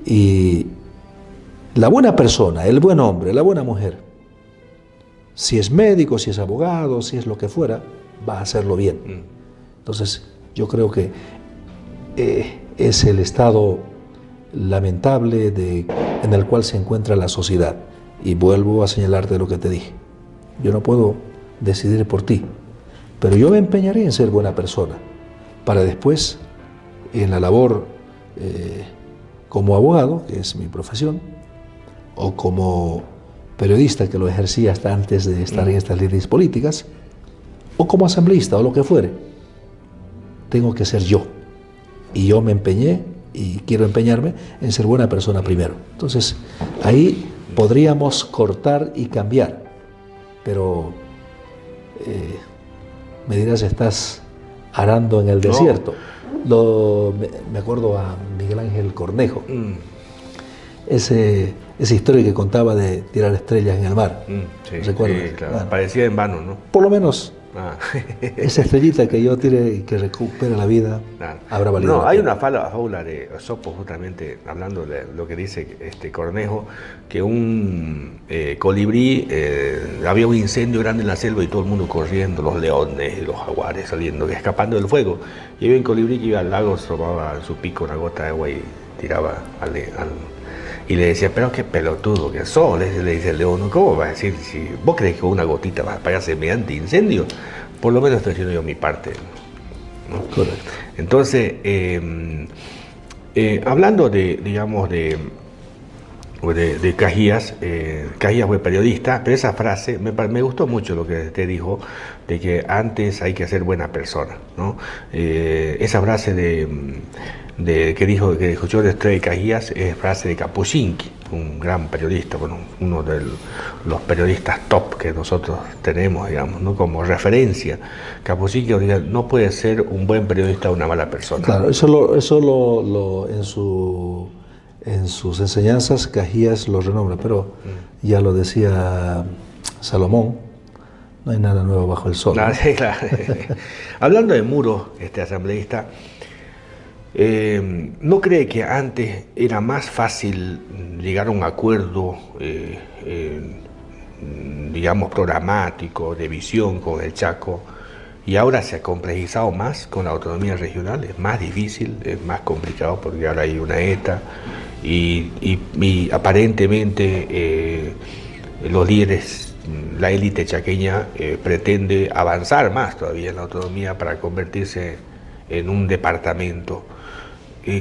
Y la buena persona, el buen hombre, la buena mujer, si es médico, si es abogado, si es lo que fuera, va a hacerlo bien. Entonces, yo creo que es el estado lamentable en el cual se encuentra la sociedad. Y vuelvo a señalarte lo que te dije. Yo no puedo decidir por ti, pero yo me empeñaré en ser buena persona, para después, en la labor como abogado, que es mi profesión, o como periodista, que lo ejercía hasta antes de estar en estas líderes políticas, o como asambleísta o lo que fuere, tengo que ser yo. Y yo me empeñé y quiero empeñarme en ser buena persona primero. Entonces, ahí podríamos cortar y cambiar, pero me dirás, estás arando en el desierto. Me acuerdo a Miguel Ángel Cornejo, esa historia que contaba de tirar estrellas en el mar. Sí, ¿Recuerdas? sí, claro. Bueno, Parecía en vano, ¿no? por lo menos Ah. esa estrellita que yo tire y que recupere la vida, Claro. habrá valido. No, la hay pena. una fábula de Esopo, justamente hablando de lo que dice Cornejo, que un colibrí, había un incendio grande en la selva y todo el mundo corriendo, los leones y los jaguares saliendo, escapando del fuego. Y había un colibrí que iba al lago, tomaba en su pico una gota de agua y tiraba y le decía, pero qué pelotudo que sos, le dice el león, ¿cómo vas a decir? Si vos crees que con una gotita vas a apagar semejante incendio, por lo menos estoy haciendo yo mi parte, ¿no? Correcto. Entonces, hablando digamos, de Cajías, Cajías fue periodista, pero esa frase, me gustó mucho lo que te dijo, de que antes hay que ser buena persona, ¿no? Esa frase que dijo que escuchó de Estrella Cajías es frase de Kapuscinski, un gran periodista, bueno, uno de los periodistas top que nosotros tenemos, digamos, ¿no? Como referencia. Kapuscinski dice, no puede ser un buen periodista una mala persona. Claro, eso en sus enseñanzas Cajías lo renombra, pero ya lo decía Salomón, no hay nada nuevo bajo el sol. Claro, ¿no? sí, claro. Hablando de Muro, asambleísta, ¿no cree que antes era más fácil llegar a un acuerdo, digamos, programático, de visión con el Chaco, y ahora se ha complejizado más con la autonomía regional? Es más difícil, es más complicado porque ahora hay una ETA y aparentemente los líderes, la élite chaqueña pretende avanzar más todavía en la autonomía para convertirse en un departamento.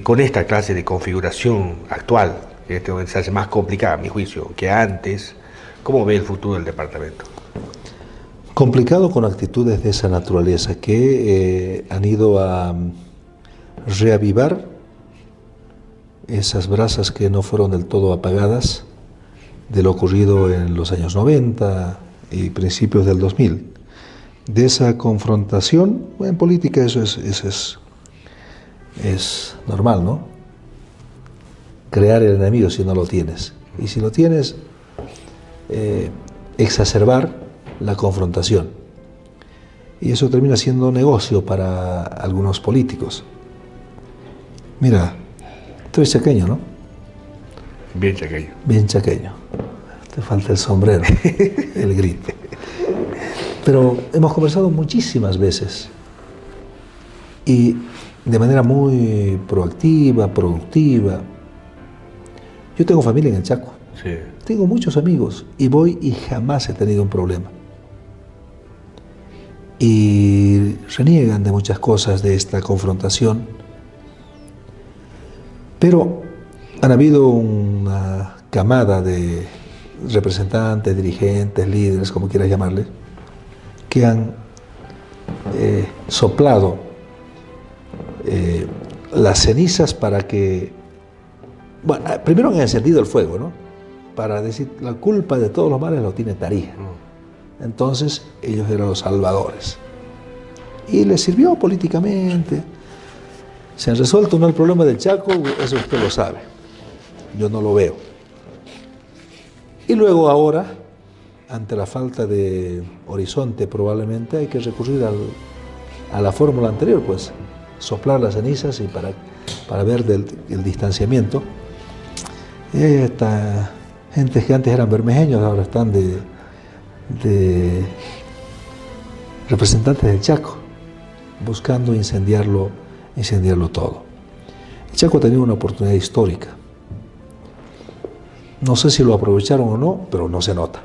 Con esta clase de configuración actual, que en este momento se hace más complicada, a mi juicio, que antes, ¿cómo ve el futuro del departamento? Complicado, con actitudes de esa naturaleza que han ido a reavivar esas brasas que no fueron del todo apagadas de lo ocurrido en los años 90 y principios del 2000. De esa confrontación, en política eso es normal, ¿no? Crear el enemigo si no lo tienes. Y si lo tienes, exacerbar la confrontación. Y eso termina siendo negocio para algunos políticos. Mira, tú eres chaqueño, ¿no? Bien chaqueño. Bien chaqueño. Te falta el sombrero, el grito. Pero hemos conversado muchísimas veces y de manera muy proactiva, productiva. Yo tengo familia en el Chaco, Sí. tengo muchos amigos y voy y jamás he tenido un problema. Y reniegan de muchas cosas de esta confrontación, pero han habido una camada de representantes, dirigentes, líderes, como quieras llamarles, que han soplado las cenizas para que, bueno, primero han encendido el fuego, ¿no? Para decir, la culpa de todos los males lo tiene Tarija. Entonces, ellos eran los salvadores. Y les sirvió políticamente. ¿Se han resuelto o no el problema del Chaco? Eso usted lo sabe. Yo no lo veo. Y luego ahora, ante la falta de horizonte probablemente, hay que recurrir a la fórmula anterior, pues, soplar las cenizas y para ver el distanciamiento. Y hay esta gente que antes eran bermejeños, ahora están de representantes del Chaco, buscando incendiarlo todo. El Chaco tenía una oportunidad histórica. No sé si lo aprovecharon o no, pero no se nota.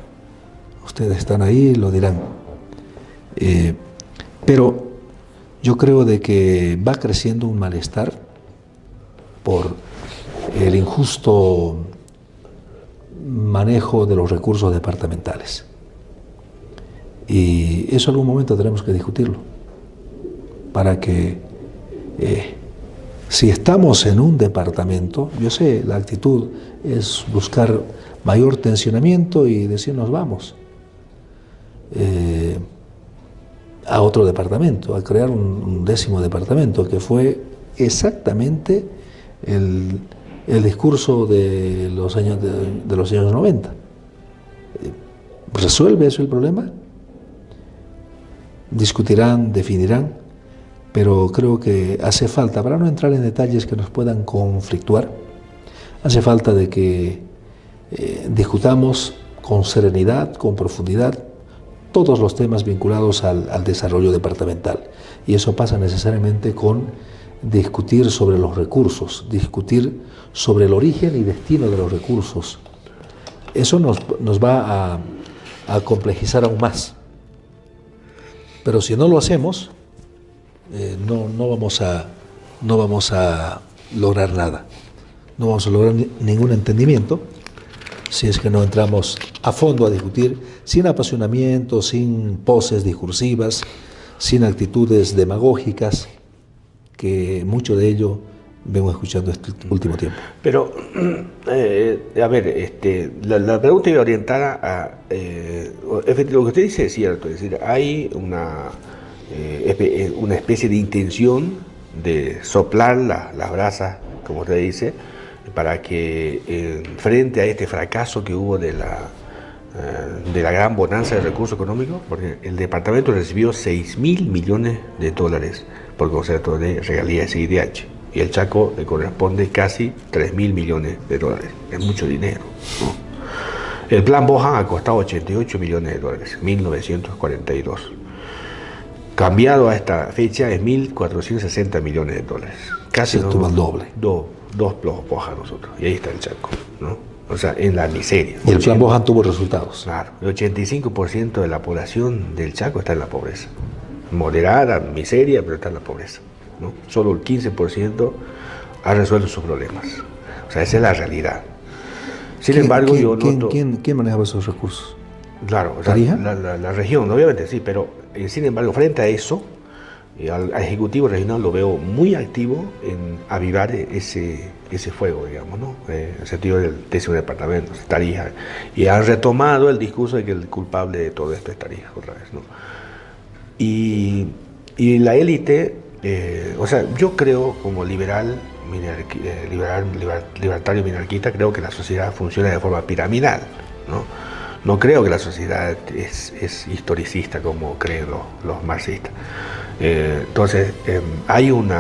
Ustedes están ahí y lo dirán. Pero yo creo de que va creciendo un malestar por el injusto manejo de los recursos departamentales. Y eso en algún momento tenemos que discutirlo, para que si estamos en un departamento, yo sé, la actitud es buscar mayor tensionamiento y decir nos vamos a otro departamento, a crear un 10º departamento, que fue exactamente el discurso de los años 90. ¿Resuelve eso el problema? Discutirán, definirán, pero creo que hace falta, para no entrar en detalles que nos puedan conflictuar, hace falta de que discutamos con serenidad, con profundidad, todos los temas vinculados al desarrollo departamental. Y eso pasa necesariamente con discutir sobre los recursos, discutir sobre el origen y destino de los recursos. Eso nos va a complejizar aún más. Pero si no lo hacemos, no vamos a lograr nada. No vamos a lograr ningún entendimiento si es que no entramos a fondo a discutir, sin apasionamiento, sin poses discursivas, sin actitudes demagógicas, que mucho de ello vengo escuchando este último tiempo. Pero, a ver, la pregunta iba orientada a... lo que usted dice es cierto, es decir, hay una especie de intención de soplar las brasas, como usted dice, para que frente a este fracaso que hubo de la gran bonanza de recursos económicos, porque el departamento recibió 6.000 millones de dólares por concepto de regalías y IDH, y el Chaco le corresponde casi 3.000 millones de dólares, es mucho dinero, ¿no? El plan Bohan ha costado 88 millones de dólares, 1942. Cambiado a esta fecha es 1.460 millones de dólares. Casi se tuvo el doble. Dos Bohan nosotros, y ahí está el Chaco, ¿no? O sea, en la miseria. Y el plan Bohan tuvo resultados. Claro, el 85% de la población del Chaco está en la pobreza. Moderada, miseria, pero está en la pobreza, ¿no? Solo el 15% ha resuelto sus problemas. O sea, esa es la realidad. Sin embargo, yo noto... ¿Quién manejaba esos recursos? Claro, o sea, la región, obviamente sí, pero sin embargo, frente a eso, al Ejecutivo Regional lo veo muy activo en avivar ese fuego, digamos, ¿no? En el sentido del 10º departamento, Tarija. Y han retomado el discurso de que el culpable de todo esto es Tarija, otra vez, ¿no? Y la élite, o sea, yo creo como libertario minarquista, creo que la sociedad funciona de forma piramidal, ¿no? No creo que la sociedad es historicista como creen los marxistas. Entonces, hay un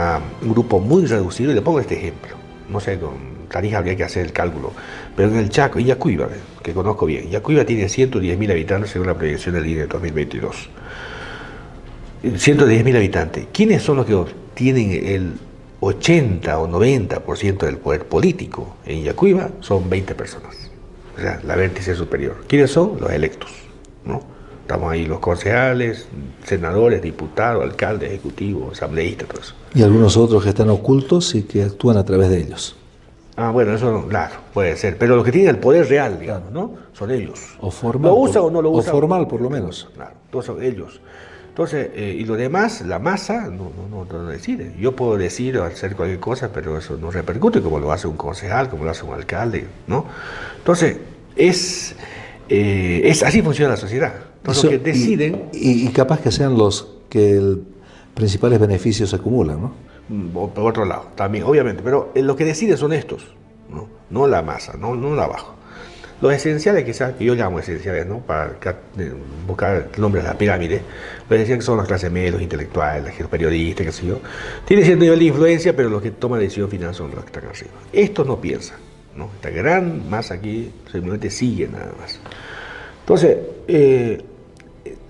grupo muy reducido, y le pongo este ejemplo. No sé, con Tarija habría que hacer el cálculo, pero en el Chaco, y Yacuiba, que conozco bien, Yacuiba tiene 110.000 habitantes según la proyección del INE de 2022. 110.000 habitantes. ¿Quiénes son los que tienen el 80 o 90% del poder político? En Yacuiba son 20 personas. O sea, la vértice superior. ¿Quiénes son? Los electos, ¿no? Estamos ahí los concejales, senadores, diputados, alcaldes, ejecutivos, asambleístas, todo eso. Y algunos otros que están ocultos y que actúan a través de ellos. Ah, bueno, eso, claro, puede ser. Pero los que tienen el poder real, digamos, ¿no? Son ellos. O formal. ¿Lo usa o no lo usa? O formal, por lo menos. Claro, todos son ellos. Entonces, y lo demás, la masa, no decide. Yo puedo decir o hacer cualquier cosa, pero eso no repercute como lo hace un concejal, como lo hace un alcalde, ¿no? Entonces, así funciona la sociedad. Entonces, los que deciden... Y capaz que sean los que principales beneficios se acumulan, ¿no? Por otro lado, también, obviamente, pero los que deciden son estos, ¿no? No la masa, no la abajo. Los esenciales, quizás, que yo llamo esenciales, ¿no? Para buscar el nombre de la pirámide, los esenciales que son las clases medias, los intelectuales, los periodistas, qué sé yo. Tienen cierto nivel de influencia, pero los que toman decisión final son los que están arriba. Estos no piensan, ¿no? Esta gran masa aquí simplemente sigue nada más. Entonces,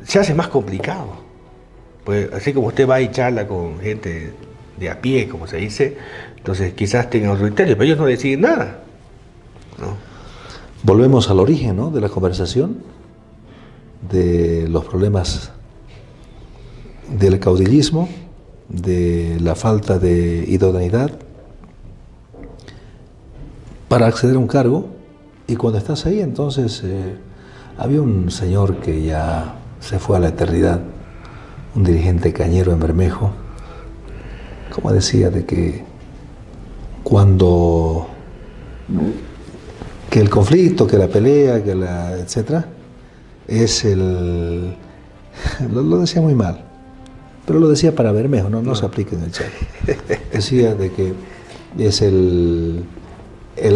se hace más complicado. Pues así como usted va y charla con gente de a pie, como se dice, entonces quizás tengan otro criterio, pero ellos no deciden nada, ¿no? Volvemos al origen, ¿no?, de la conversación, de los problemas del caudillismo, de la falta de idoneidad, para acceder a un cargo, y cuando estás ahí, entonces había un señor que ya se fue a la eternidad, un dirigente cañero en Bermejo, como decía, de que cuando que el conflicto, que la pelea, que la etcétera, es el... Lo decía muy mal, pero lo decía para Bermejo, no se aplica en el Chaco. Decía de que es el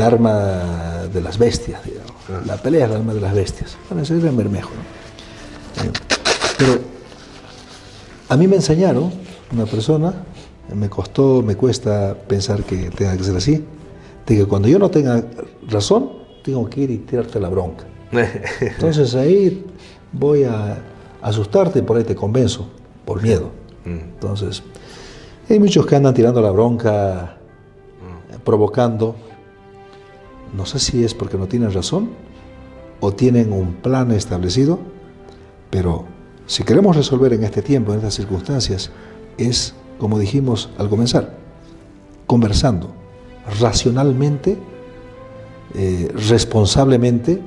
arma de las bestias, digamos. La pelea es el arma de las bestias. Bueno, eso era en Bermejo, ¿no? Pero a mí me enseñaron, una persona, me cuesta pensar que tenga que ser así, de que cuando yo no tenga razón, tengo que ir y tirarte la bronca. Entonces ahí voy a asustarte y por ahí te convenzo, por miedo. Entonces, hay muchos que andan tirando la bronca, provocando. No sé si es porque no tienen razón o tienen un plan establecido, pero si queremos resolver en este tiempo, en estas circunstancias, es, como dijimos al comenzar, conversando racionalmente, responsablemente,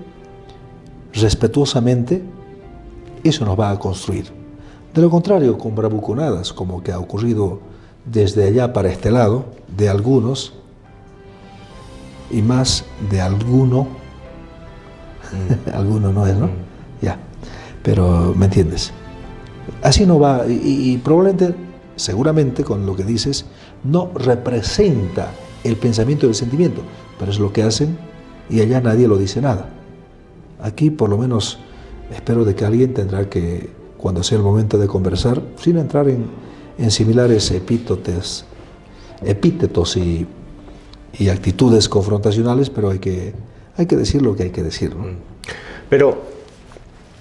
respetuosamente. Eso nos va a construir. De lo contrario, con bravuconadas, como que ha ocurrido desde allá para este lado, de algunos, y más de alguno, alguno no es, ¿no? Ya, pero ¿me entiendes? Así no va, y probablemente, seguramente con lo que dices, no representa el pensamiento y el sentimiento, pero es lo que hacen y allá nadie lo dice nada. Aquí por lo menos espero de que alguien tendrá que, cuando sea el momento de conversar, sin entrar en similares epítetos y actitudes confrontacionales, pero hay que decir lo que hay que decir, ¿no? Pero,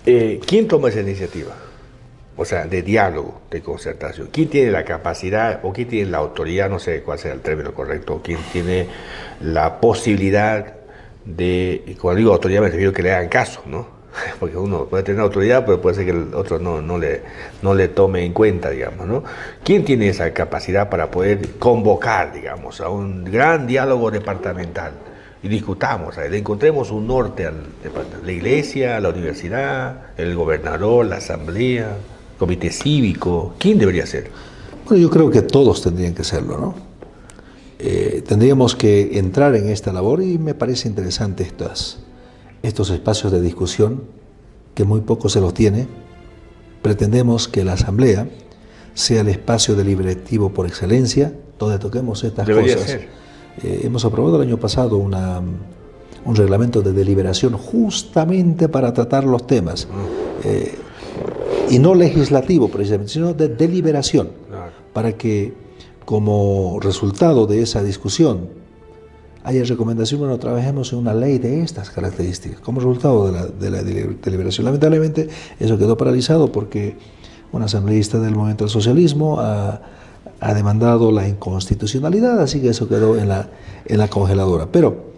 ¿quién toma esa iniciativa? O sea, de diálogo, de concertación. ¿Quién tiene la capacidad o quién tiene la autoridad, no sé cuál sea el término correcto, quién tiene la posibilidad de, cuando digo autoridad me refiero que le hagan caso, ¿no? Porque uno puede tener autoridad, pero puede ser que el otro no le tome en cuenta, digamos, ¿no? ¿Quién tiene esa capacidad para poder convocar, digamos, a un gran diálogo departamental y discutamos, le encontremos un norte a la iglesia, a la universidad, el gobernador, la asamblea, el comité cívico? ¿Quién debería ser? Bueno, yo creo que todos tendrían que serlo, ¿no? Tendríamos que entrar en esta labor y me parece interesante estos espacios de discusión, que muy poco se los tiene. Pretendemos que la asamblea sea el espacio deliberativo por excelencia, donde toquemos estas cosas. Hemos aprobado el año pasado un reglamento de deliberación justamente para tratar los temas, y no legislativo precisamente, sino de deliberación, para que como resultado de esa discusión haya recomendación, bueno, trabajemos en una ley de estas características, como resultado de la deliberación. Lamentablemente eso quedó paralizado porque un asambleísta del movimiento del socialismo ha demandado la inconstitucionalidad, así que eso quedó en la congeladora. Pero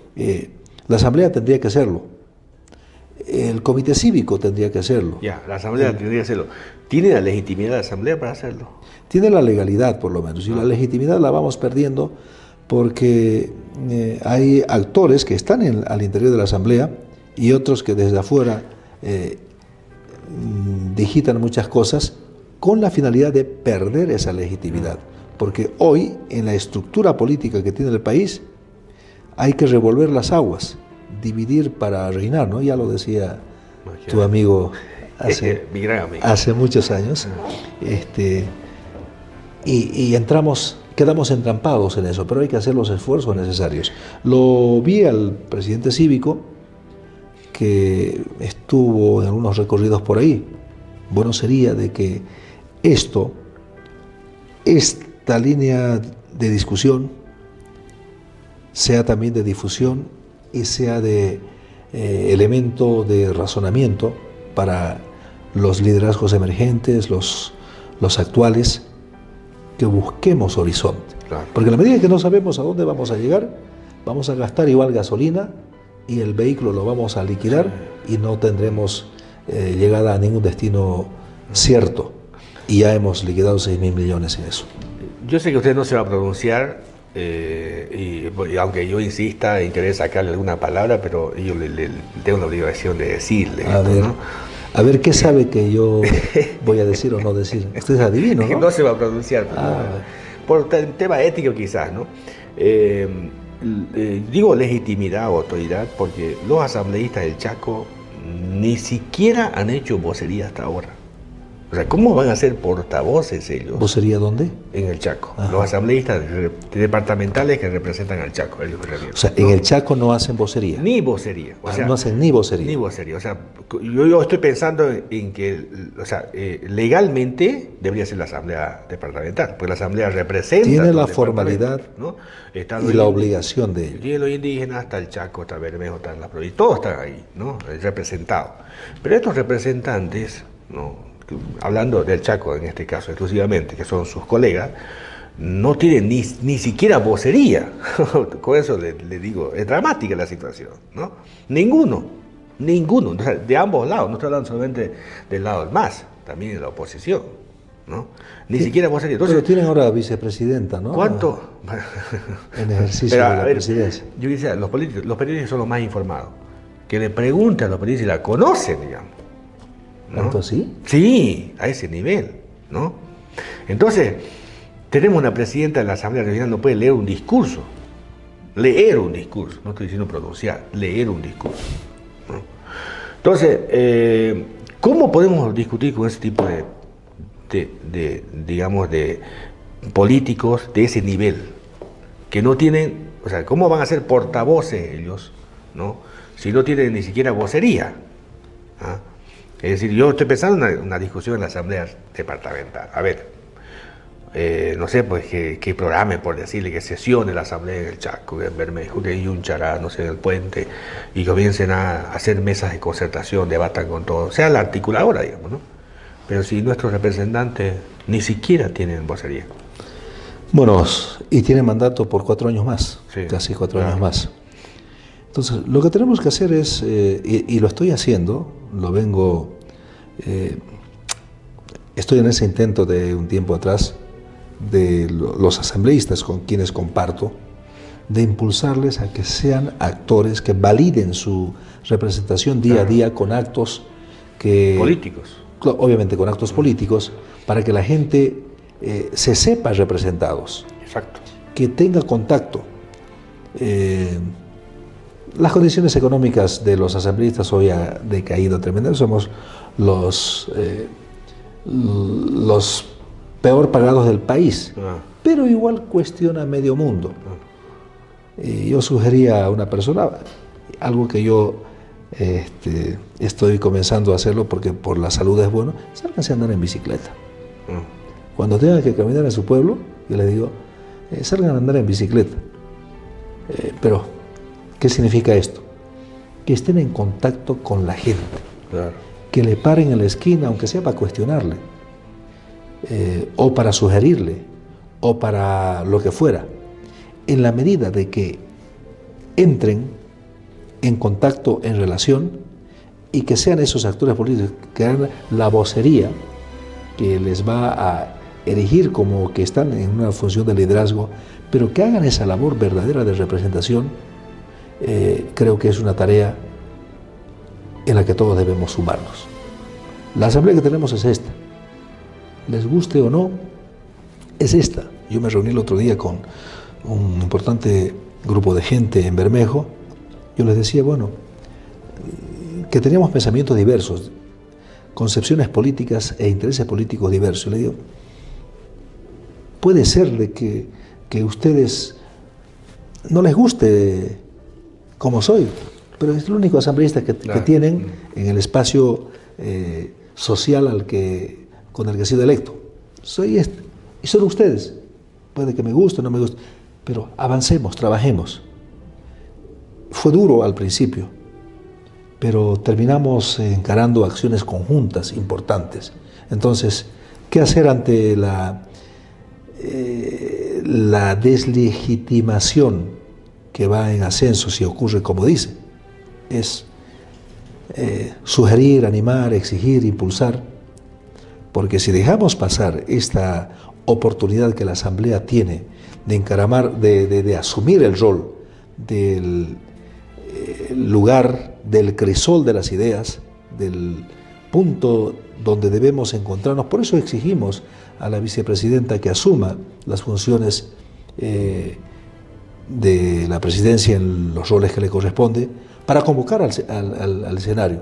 la asamblea tendría que hacerlo, el comité cívico tendría que hacerlo. Ya, la asamblea tendría que hacerlo. ¿Tiene la legitimidad la asamblea para hacerlo? Tiene la legalidad, por lo menos, y la legitimidad la vamos perdiendo porque hay actores que están al interior de la asamblea y otros que desde afuera digitan muchas cosas con la finalidad de perder esa legitimidad. Porque hoy, en la estructura política que tiene el país, hay que revolver las aguas, dividir para reinar, ¿no? Ya lo decía tu amigo mi gran amigo. Hace muchos años. Y quedamos entrampados en eso, pero hay que hacer los esfuerzos necesarios. Lo vi al presidente cívico, que estuvo en algunos recorridos por ahí. Bueno sería de que esta línea de discusión sea también de difusión y sea de elemento de razonamiento para los liderazgos emergentes, los actuales, que busquemos horizonte. Claro. Porque a la medida que no sabemos a dónde vamos a llegar, vamos a gastar igual gasolina y el vehículo lo vamos a liquidar y no tendremos llegada a ningún destino cierto. Y ya hemos liquidado 6.000 millones en eso. Yo sé que usted no se va a pronunciar y aunque yo insista en querer sacarle alguna palabra, pero yo le tengo la obligación de decirle. ¿No? A ver, ¿qué sabe que yo voy a decir o no decir? Usted es adivino, ¿no? No se va a pronunciar. Por tema ético quizás, ¿no? Digo legitimidad o autoridad porque los asambleístas del Chaco ni siquiera han hecho vocería hasta ahora. O sea, ¿cómo van a ser portavoces ellos? ¿Vocería dónde? En el Chaco. Ajá. Los asambleístas departamentales que representan al Chaco. Ellos O sea, en el Chaco no hacen vocería. Ni vocería. O sea, no hacen ni vocería. Ni vocería. O sea, yo estoy pensando en que, o sea, legalmente debería ser la asamblea departamental, porque la asamblea representa. Tiene la formalidad, ¿no? y la obligación de ello. Tiene los indígenas, está el Chaco, está Bermejo, está la provincia, todos están ahí, ¿no? Representados. Pero estos representantes, ¿no? Hablando del Chaco en este caso exclusivamente, que son sus colegas, no tienen ni siquiera vocería. Con eso le digo, es dramática la situación, ¿no? Ninguno, o sea, de ambos lados, no estoy hablando solamente del lado del MAS, también de la oposición, ¿no? Ni siquiera vocería. Entonces, pero tienen ahora vicepresidenta, ¿no? ¿Cuánto? En ejercicio de la presidencia. Yo decía, los periodistas son los más informados. Que le pregunten a los periodistas si la conocen, digamos. ¿No? ¿Tanto así? Sí, a ese nivel, ¿no? Entonces, tenemos una presidenta de la Asamblea Regional, no puede leer un discurso, no estoy diciendo pronunciar, leer un discurso, ¿no? Entonces, ¿cómo podemos discutir con ese tipo digamos, de políticos de ese nivel, que no tienen, o sea, ¿cómo van a ser portavoces ellos, ¿no? Si no tienen ni siquiera vocería, ¿ah? Es decir, yo estoy pensando en una discusión en la Asamblea Departamental. A ver, no sé, pues que programe, por decirle, que sesione la Asamblea en el Chaco, en Bermejo, en Yunchará, no sé, en el Puente, y comiencen a hacer mesas de concertación, debatan con todo, sea la articuladora, digamos, ¿no? Pero si nuestros representantes ni siquiera tienen vocería. Bueno, y tienen mandato por 4 años más, Sí, casi 4 años más. Entonces, lo que tenemos que hacer es, y lo estoy haciendo, estoy en ese intento de un tiempo atrás, de los asambleístas con quienes comparto, de impulsarles a que sean actores que validen su representación día a día con actos que... Políticos. Obviamente con actos políticos, para que la gente se sepa representados. Exacto. Que tenga contacto. Las condiciones económicas de los asambleístas hoy ha decaído tremendamente. Somos los peor pagados del país, pero igual cuestiona medio mundo. Yo sugería a una persona, algo que yo estoy comenzando a hacerlo porque por la salud es bueno, sálganse a andar en bicicleta. Cuando tengan que caminar en su pueblo, yo les digo, salgan a andar en bicicleta. Pero, ¿qué significa esto? Que estén en contacto con la gente. Claro. Que le paren en la esquina, aunque sea para cuestionarle, o para sugerirle, o para lo que fuera. En la medida de que entren en contacto, en relación, y que sean esos actores políticos que hagan la vocería que les va a erigir como que están en una función de liderazgo, pero que hagan esa labor verdadera de representación, creo que es una tarea en la que todos debemos sumarnos. La asamblea que tenemos es esta. Les guste o no, es esta. Yo me reuní el otro día con un importante grupo de gente en Bermejo. Yo les decía, bueno, que teníamos pensamientos diversos, concepciones políticas e intereses políticos diversos. Le digo, puede ser de que ustedes no les guste como soy, pero es el único asambleísta que tienen en el espacio social con el que he sido electo. Soy este, y son ustedes. Puede que me guste o no me guste, pero avancemos, trabajemos. Fue duro al principio, pero terminamos encarando acciones conjuntas importantes. Entonces, ¿qué hacer ante la deslegitimación que va en ascenso si ocurre como dice? Es sugerir, animar, exigir, impulsar, porque si dejamos pasar esta oportunidad que la Asamblea tiene de asumir el rol del lugar, del crisol de las ideas, del punto donde debemos encontrarnos. Por eso exigimos a la vicepresidenta que asuma las funciones de la presidencia en los roles que le corresponde, para convocar al escenario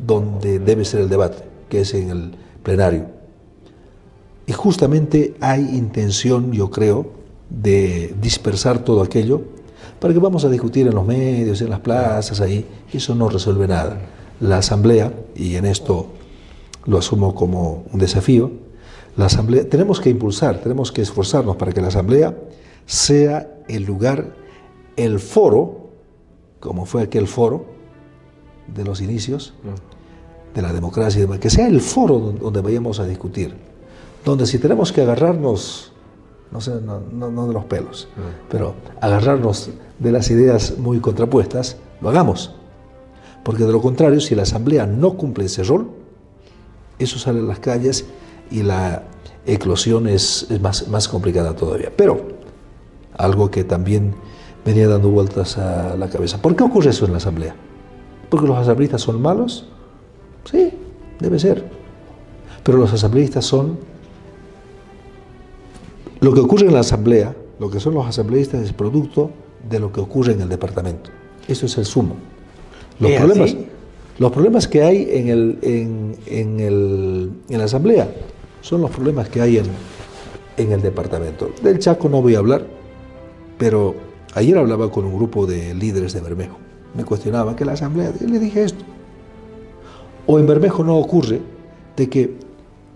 donde debe ser el debate, que es en el plenario. Y justamente hay intención, yo creo, de dispersar todo aquello para que vamos a discutir en los medios, en las plazas, ahí, y eso no resuelve nada. La Asamblea, y en esto lo asumo como un desafío, la Asamblea, tenemos que impulsar, tenemos que esforzarnos para que la Asamblea sea el lugar, el foro, como fue aquel foro de los inicios de la democracia, que sea el foro donde vayamos a discutir, donde si tenemos que agarrarnos, no sé, no de los pelos, pero agarrarnos de las ideas muy contrapuestas, lo hagamos. Porque de lo contrario, si la Asamblea no cumple ese rol, eso sale a las calles y la eclosión es más complicada todavía. Pero algo que también venía dando vueltas a la cabeza. ¿Por qué ocurre eso en la Asamblea? ¿Porque los asambleístas son malos? Sí, debe ser. Pero los asambleístas son... Lo que ocurre en la Asamblea, lo que son los asambleístas es producto de lo que ocurre en el departamento. Eso es el sumo. Los problemas que hay en la Asamblea son los problemas que hay en el departamento. Del Chaco no voy a hablar, pero ayer hablaba con un grupo de líderes de Bermejo. Me cuestionaban que la Asamblea, y le dije esto. O en Bermejo no ocurre de que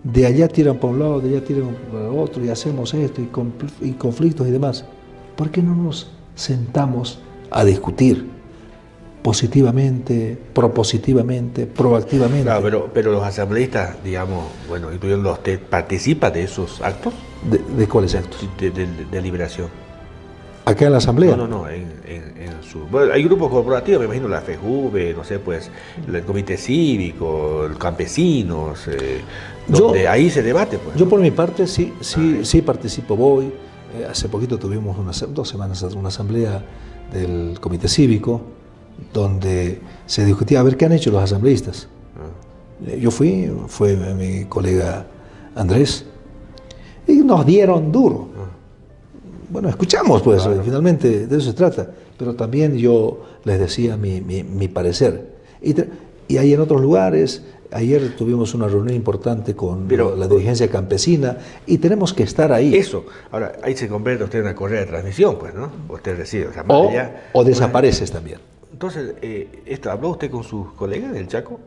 de allá tiran para un lado, de allá tiran para otro, y hacemos esto, y conflictos y demás. ¿Por qué no nos sentamos a discutir positivamente, propositivamente, proactivamente? Claro, pero los asambleístas, digamos, bueno, incluyendo usted, ¿participa de esos actos? ¿De cuáles actos? De liberación. ¿Acá en la Asamblea? No, en su... Bueno, hay grupos corporativos, me imagino la FEJUVE, no sé, pues, el Comité Cívico, los campesinos, donde ahí se debate, pues. Yo por mi parte sí participo, voy. Hace poquito tuvimos 2 semanas una asamblea del Comité Cívico, donde se discutía a ver qué han hecho los asambleístas. Yo fue mi colega Andrés, y nos dieron duro. Bueno, escuchamos, pues, claro. Finalmente de eso se trata, pero también yo les decía mi parecer. Y hay en otros lugares, ayer tuvimos una reunión importante con la dirigencia campesina, y tenemos que estar ahí. Eso, ahora, ahí se convierte usted en una correa de transmisión, pues, ¿no? Usted recibe, o sea, o desapareces también. Entonces, ¿habló usted con sus colegas del Chaco?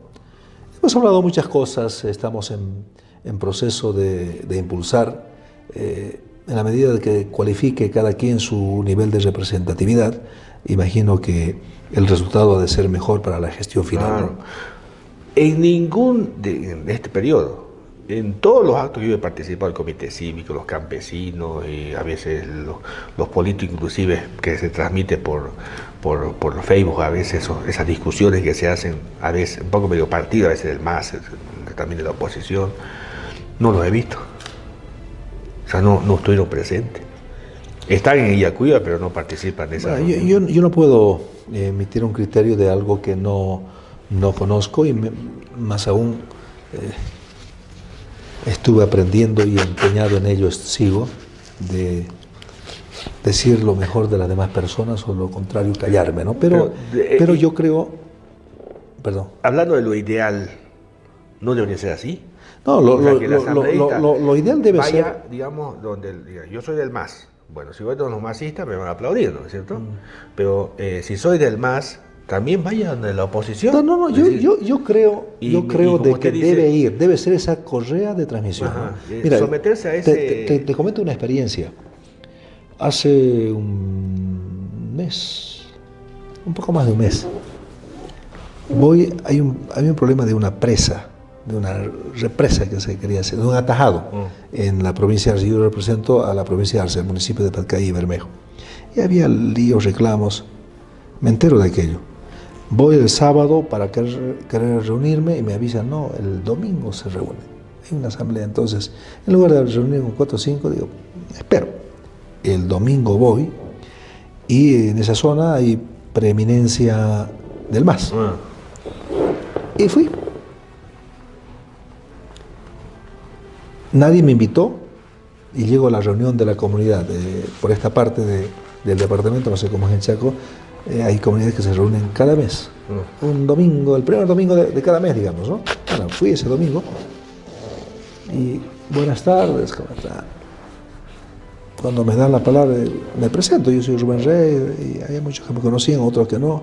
Hemos hablado muchas cosas, estamos en proceso de impulsar, en la medida de que cualifique cada quien su nivel de representatividad, imagino que el resultado ha de ser mejor para la gestión final. Claro. En ningún de este periodo, en todos los actos que yo he participado, el Comité Cívico, los campesinos, y a veces los políticos inclusive, que se transmite por Facebook, a veces esas discusiones que se hacen, a veces un poco medio partido, a veces del MAS, también de la oposición, no los he visto. O sea, no estuvieron presentes. Están en Illacuiba, pero no participan de esa. Bueno, yo no puedo emitir un criterio de algo que no conozco, y más aún estuve aprendiendo y empeñado en ello, sigo, de decir lo mejor de las demás personas, o lo contrario, callarme, ¿no? Pero yo creo... Perdón. Hablando de lo ideal, ¿no debería ser así? No, lo ideal debe ser... digamos, yo soy del MAS. Bueno, si voy con los masistas me van a aplaudir, ¿no es cierto? Pero si soy del MAS, también vaya donde la oposición. No, yo creo de que debe ser esa correa de transmisión. Ajá, ¿no? Mira, someterse a ese... Te comento una experiencia. Hace un mes, un poco más de un mes, hay un problema de una presa, de una represa que se quería hacer, de un atajado en la provincia de Arce. Yo represento a la provincia de Arce, el municipio de Patcaí y Bermejo. Y había líos, reclamos, me entero de aquello. Voy el sábado para querer reunirme y me avisan, no, el domingo se reúne. Hay una asamblea, entonces, en lugar de reunir con 4 o 5, digo, espero. el domingo voy, y en esa zona hay preeminencia del MAS. Y fui. Nadie me invitó y llego a la reunión de la comunidad. Por esta parte del departamento, no sé cómo es en Chaco, hay comunidades que se reúnen cada mes. Un domingo, el primer domingo de cada mes, digamos, ¿no? Bueno, fui ese domingo y buenas tardes, ¿cómo está? Cuando me dan la palabra, me presento, yo soy Rubén Rey, y había muchos que me conocían, otros que no.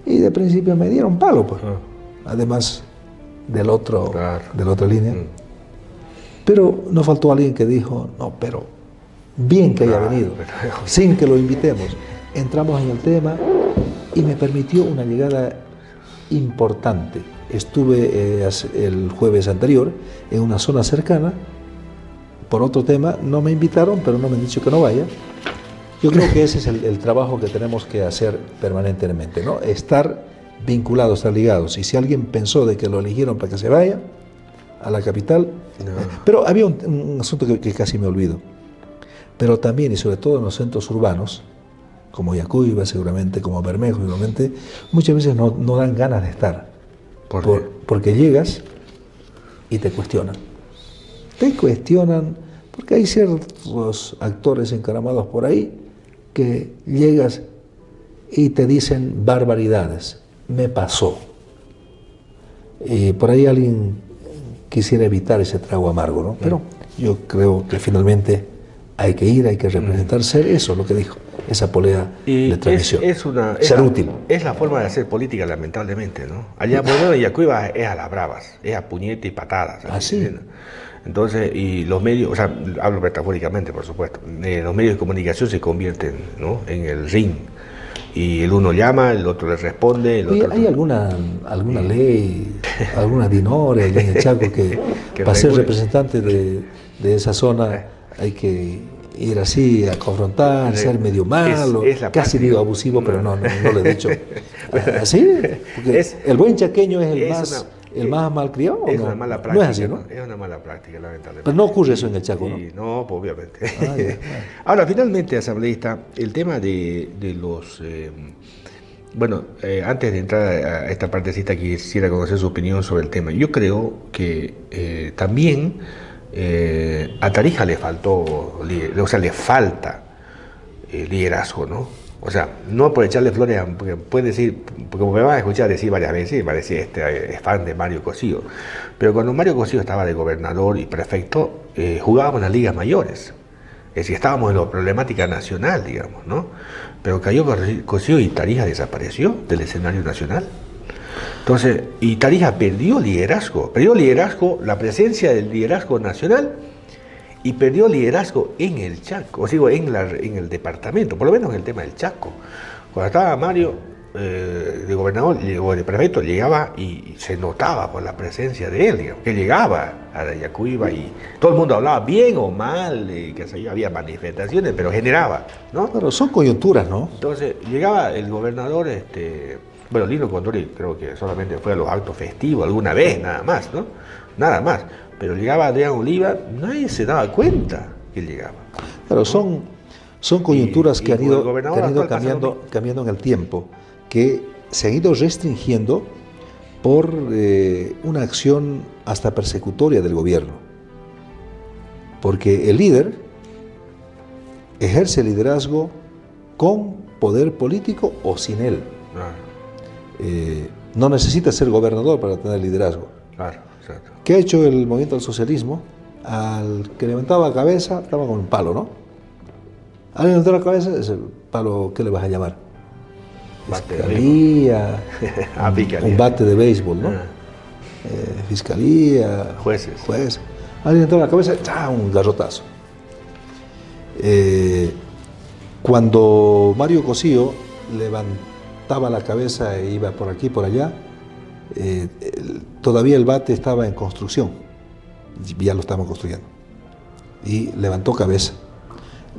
Y de principio me dieron palo, pues. Además de la otra línea. Pero no faltó alguien que dijo, no, pero bien que haya venido, sin que lo invitemos. Entramos en el tema y me permitió una llegada importante. Estuve el jueves anterior en una zona cercana, por otro tema, no me invitaron, pero no me han dicho que no vaya. Yo creo que ese es el trabajo que tenemos que hacer permanentemente, ¿no? Estar vinculados, estar ligados. Y si alguien pensó de que lo eligieron para que se vaya a la capital, pero había un asunto que casi me olvido. Pero también, y sobre todo en los centros urbanos, como Yacuiba seguramente, como Bermejo seguramente, muchas veces no dan ganas de estar. Porque llegas y te cuestionan. Te cuestionan porque hay ciertos actores encaramados por ahí que llegas y te dicen barbaridades. Me pasó. Y por ahí alguien quisiera evitar ese trago amargo, ¿no? Pero yo creo que finalmente hay que ir, hay que representar, ser eso, lo que dijo, esa polea de transmisión. Ser útil. Es la forma de hacer política, lamentablemente, ¿no? Allá, bueno, en Yacuiba es a las bravas, es a puñete y patadas. Así. Entonces, y los medios, o sea, hablo metafóricamente, por supuesto, los medios de comunicación se convierten, ¿no?, en el ring. Y el uno llama, el otro le responde. ¿Hay alguna ley, alguna DINORE allá en el Chaco que para ser representante de esa zona hay que ir así a confrontar, ser medio malo, casi digo abusivo, pero no lo he dicho. ¿Así? Porque el buen chaqueño es el más malcriado. Es una mala práctica. No es así, ¿no? Es una mala práctica, lamentablemente. Pero no ocurre eso en el Chaco, ¿no? No, pues, obviamente. Ahora, finalmente, asambleísta, el tema de los... antes de entrar a esta partecita, quisiera conocer su opinión sobre el tema. Yo creo que también a Tarija le falta liderazgo, ¿no? O sea, no por echarle flores, porque puede decir, porque me van a escuchar decir varias veces, va a decir, este es fan de Mario Cosío. Pero cuando Mario Cosío estaba de gobernador y prefecto, jugábamos en las ligas mayores. Es decir, estábamos en la problemática nacional, digamos, ¿no? Pero cayó Cosío y Tarija desapareció del escenario nacional. Entonces, y Tarija perdió liderazgo, la presencia del liderazgo nacional, y perdió liderazgo en el Chaco, o digo, en el departamento, por lo menos en el tema del Chaco. Cuando estaba Mario de gobernador o de prefecto, llegaba y se notaba por la presencia de él, digamos, que llegaba a la Yacuiba y todo el mundo hablaba bien o mal, que había manifestaciones, pero generaba, ¿no? Pero son coyunturas, ¿no? Entonces, llegaba el gobernador, Lino Condori creo que solamente fue a los actos festivos alguna vez, nada más, ¿no? Nada más. Pero llegaba Adrián Oliva, nadie se daba cuenta que él llegaba. Claro, son coyunturas que han ido cambiando en el tiempo, que se han ido restringiendo por una acción hasta persecutoria del gobierno. Porque el líder ejerce liderazgo con poder político o sin él. No necesita ser gobernador para tener liderazgo. Claro, exacto. ¿Qué ha hecho el movimiento del socialismo? Al que levantaba la cabeza, estaba con un palo, ¿no? Al levantar la cabeza, es el palo, ¿qué le vas a llamar? Fiscalía, un bate de béisbol, ¿no? Fiscalía, jueces. Al levantar la cabeza, un garrotazo. Cuando Mario Cosío levantaba la cabeza e iba por aquí, por allá, todavía el bate estaba en construcción, ya lo estaban construyendo, y levantó cabeza.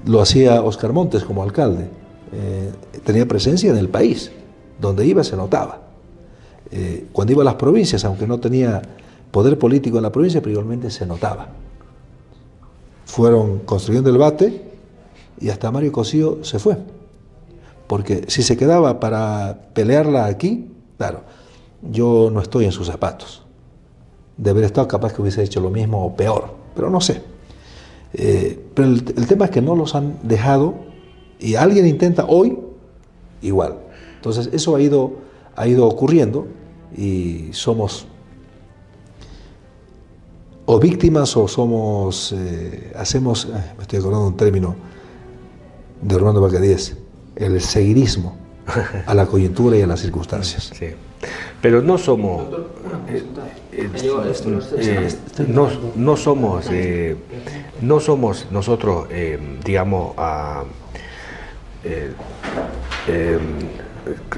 Lo hacía Oscar Montes como alcalde, tenía presencia en el país, donde iba se notaba. Cuando iba a las provincias, aunque no tenía poder político en la provincia, pero igualmente se notaba. Fueron construyendo el bate y hasta Mario Cosío se fue. Porque si se quedaba para pelearla aquí, claro, yo no estoy en sus zapatos. De haber estado capaz que hubiese hecho lo mismo o peor, pero no sé. Pero el tema es que no los han dejado y alguien intenta hoy igual. Entonces eso ha ido ocurriendo y somos o víctimas o somos, hacemos, me estoy acordando de un término de Orlando Bacadíes, el seguidismo a la coyuntura y a las circunstancias. Sí. Pero no somos, no somos nosotros, digamos, o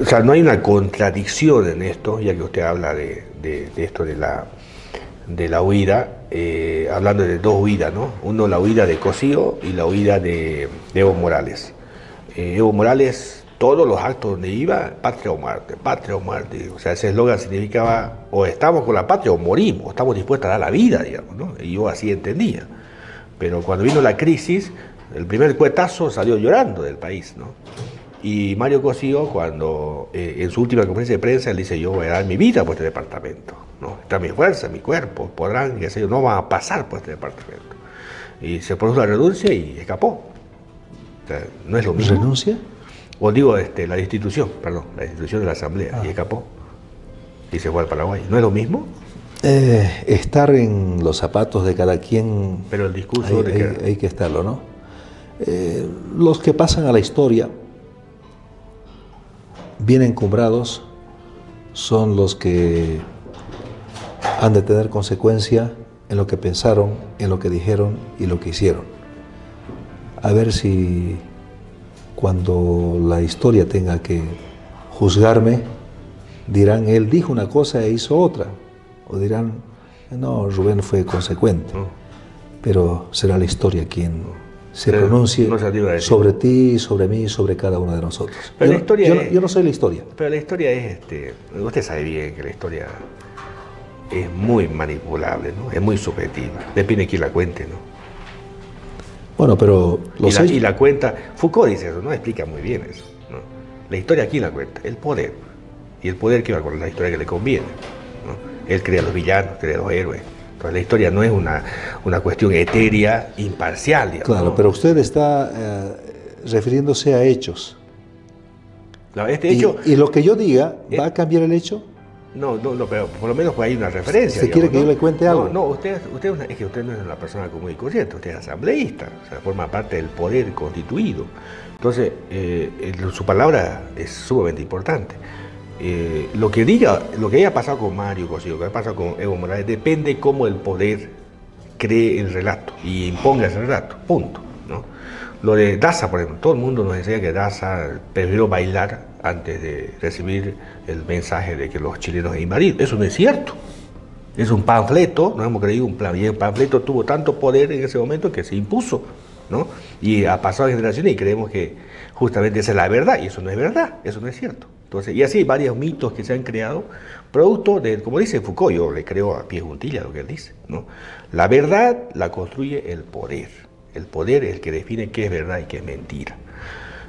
sea, no hay una contradicción en esto, ya que usted habla de esto de la huida, hablando de dos huidas, ¿no? Uno, la huida de Cosío y la huida de Evo Morales. Evo Morales, todos los actos donde iba, patria o muerte, patria o muerte. O sea, ese eslogan significaba o estamos con la patria o morimos, estamos dispuestos a dar la vida, digamos, ¿no? Y yo así entendía. Pero cuando vino la crisis, el primer cuetazo salió llorando del país, ¿no? Y Mario Cosío, cuando en su última conferencia de prensa, él dice: yo voy a dar mi vida por este departamento, ¿no? Está mi fuerza, mi cuerpo, podrán, qué sé yo, no van a pasar por este departamento. Y se produjo la renuncia y escapó. O sea, no es lo mismo. ¿Renuncia? O digo, la destitución de la Asamblea, y escapó. Y se fue al Paraguay. ¿No es lo mismo? Estar en los zapatos de cada quien, pero el discurso hay que estarlo, ¿no? Los que pasan a la historia bien encumbrados son los que han de tener consecuencia en lo que pensaron, en lo que dijeron y lo que hicieron. A ver si cuando la historia tenga que juzgarme, dirán: él dijo una cosa e hizo otra. O dirán: no, Rubén fue consecuente. Pero será la historia quien se pronuncie sobre ti, sobre mí, sobre cada uno de nosotros. Pero yo no soy la historia. Pero la historia es, usted sabe bien que la historia es muy manipulable, ¿no? Es muy subjetiva. Depende de quién la cuente, ¿no? Bueno, pero y la cuenta, Foucault dice eso, ¿no? Explica muy bien eso, ¿no? La historia, ¿quién la cuenta? El poder. Y el poder que va con la historia que le conviene, ¿no? Él crea los villanos, crea los héroes. Entonces la historia no es una cuestión etérea, imparcial, digamos. Claro, ¿no? Pero usted está refiriéndose a hechos. Claro, este hecho... ¿Y lo que yo diga va a cambiar el hecho? No, pero por lo menos pues hay una referencia. ¿Se quiere que yo le cuente algo? No, usted es que usted no es una persona común y corriente, usted es asambleísta, o sea, forma parte del poder constituido. Entonces, su palabra es sumamente importante. Lo que haya pasado con Mario Cosío, lo que haya pasado con Evo Morales, depende cómo el poder cree el relato y imponga ese relato, punto, ¿no? Lo de Daza, por ejemplo, todo el mundo nos decía que Daza prefirió bailar antes de recibir el mensaje de que los chilenos han invadido. Eso no es cierto. Es un panfleto, no hemos creído un plan, y el panfleto tuvo tanto poder en ese momento que se impuso, ¿no? Y ha pasado generaciones y creemos que justamente esa es la verdad, y eso no es verdad, eso no es cierto. Entonces, y así hay varios mitos que se han creado, producto de, como dice Foucault, yo le creo a pie juntilla lo que él dice, ¿no? La verdad la construye el poder. El poder es el que define qué es verdad y qué es mentira.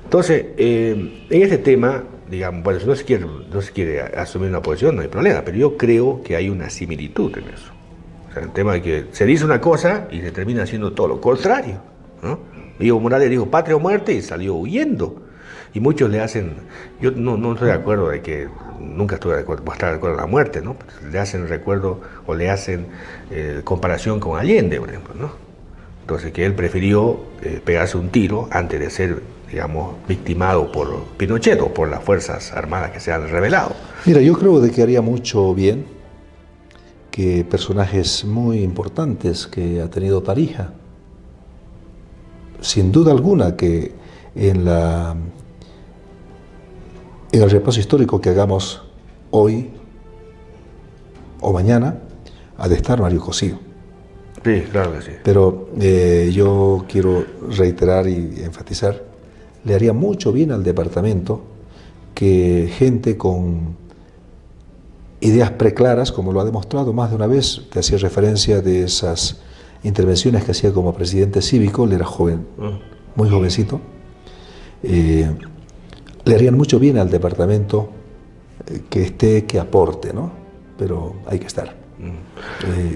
Entonces, en este tema, digamos, bueno, si no se quiere asumir una posición, no hay problema, pero yo creo que hay una similitud en eso. O sea, el tema de que se dice una cosa y se termina haciendo todo lo contrario, ¿no? Evo Morales dijo patria o muerte y salió huyendo. Y muchos le hacen, yo no estoy de acuerdo de que, nunca estuve de acuerdo, estar de acuerdo en la muerte, ¿no? Le hacen recuerdo o le hacen comparación con Allende, por ejemplo, ¿no? Entonces, que él prefirió pegarse un tiro antes de ser, digamos, victimado por Pinochet o por las Fuerzas Armadas que se han rebelado. Mira, yo creo de que haría mucho bien que personajes muy importantes que ha tenido Tarija, sin duda alguna que en el repaso histórico que hagamos hoy o mañana, ha de estar Mario Cosío. Sí, claro que sí. Pero yo quiero reiterar y enfatizar, le haría mucho bien al departamento que gente con ideas preclaras, como lo ha demostrado más de una vez, te hacía referencia de esas intervenciones que hacía como presidente cívico, él era joven, muy jovencito. Le harían mucho bien al departamento que esté, que aporte, ¿no? Pero hay que estar.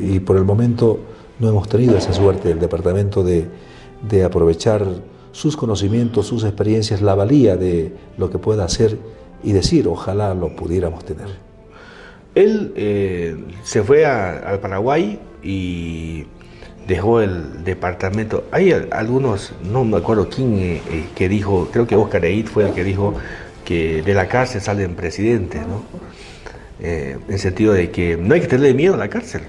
Y por el momento no hemos tenido esa suerte del departamento de aprovechar sus conocimientos, sus experiencias, la valía de lo que pueda hacer y decir, ojalá lo pudiéramos tener. Él se fue al Paraguay y dejó el departamento. Hay algunos, no me acuerdo quién que dijo, creo que Oscar Eid fue el que dijo que de la cárcel salen presidentes, ¿no? En el sentido de que no hay que tenerle miedo a la cárcel.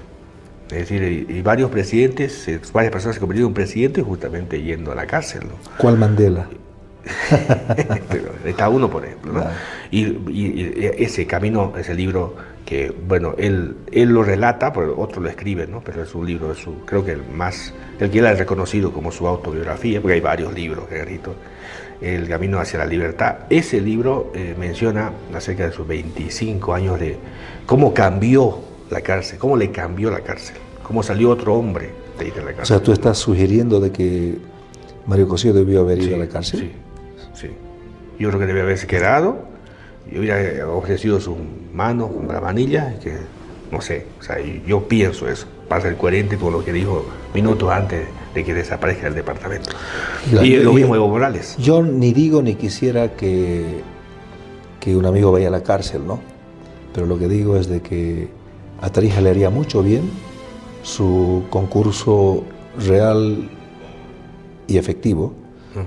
Es decir, y varios presidentes, varias personas se convirtieron en presidentes justamente yendo a la cárcel, ¿no? ¿Cuál Mandela? Está uno, por ejemplo, ¿no? Claro. Y ese camino, ese libro que, bueno, él lo relata, pero otro lo escribe, ¿no? Pero es un libro, creo que el que él ha reconocido como su autobiografía, porque hay varios libros, Gerardo, El camino hacia la libertad. Ese libro menciona acerca de sus 25 años de cómo cambió la cárcel, cómo le cambió la cárcel, cómo salió otro hombre de la cárcel. O sea, tú estás sugiriendo de que Mario Cosío debió haber ido a la cárcel. Sí, sí. Yo creo que debe haberse quedado y hubiera ofrecido sus manos con la manilla, que no sé, o sea, yo pienso eso, para ser coherente con lo que dijo minutos antes de que desaparezca el departamento. Y lo mismo Evo Morales. Yo ni digo ni quisiera que un amigo vaya a la cárcel, ¿no? Pero lo que digo es de que a Tarija le haría mucho bien su concurso real y efectivo,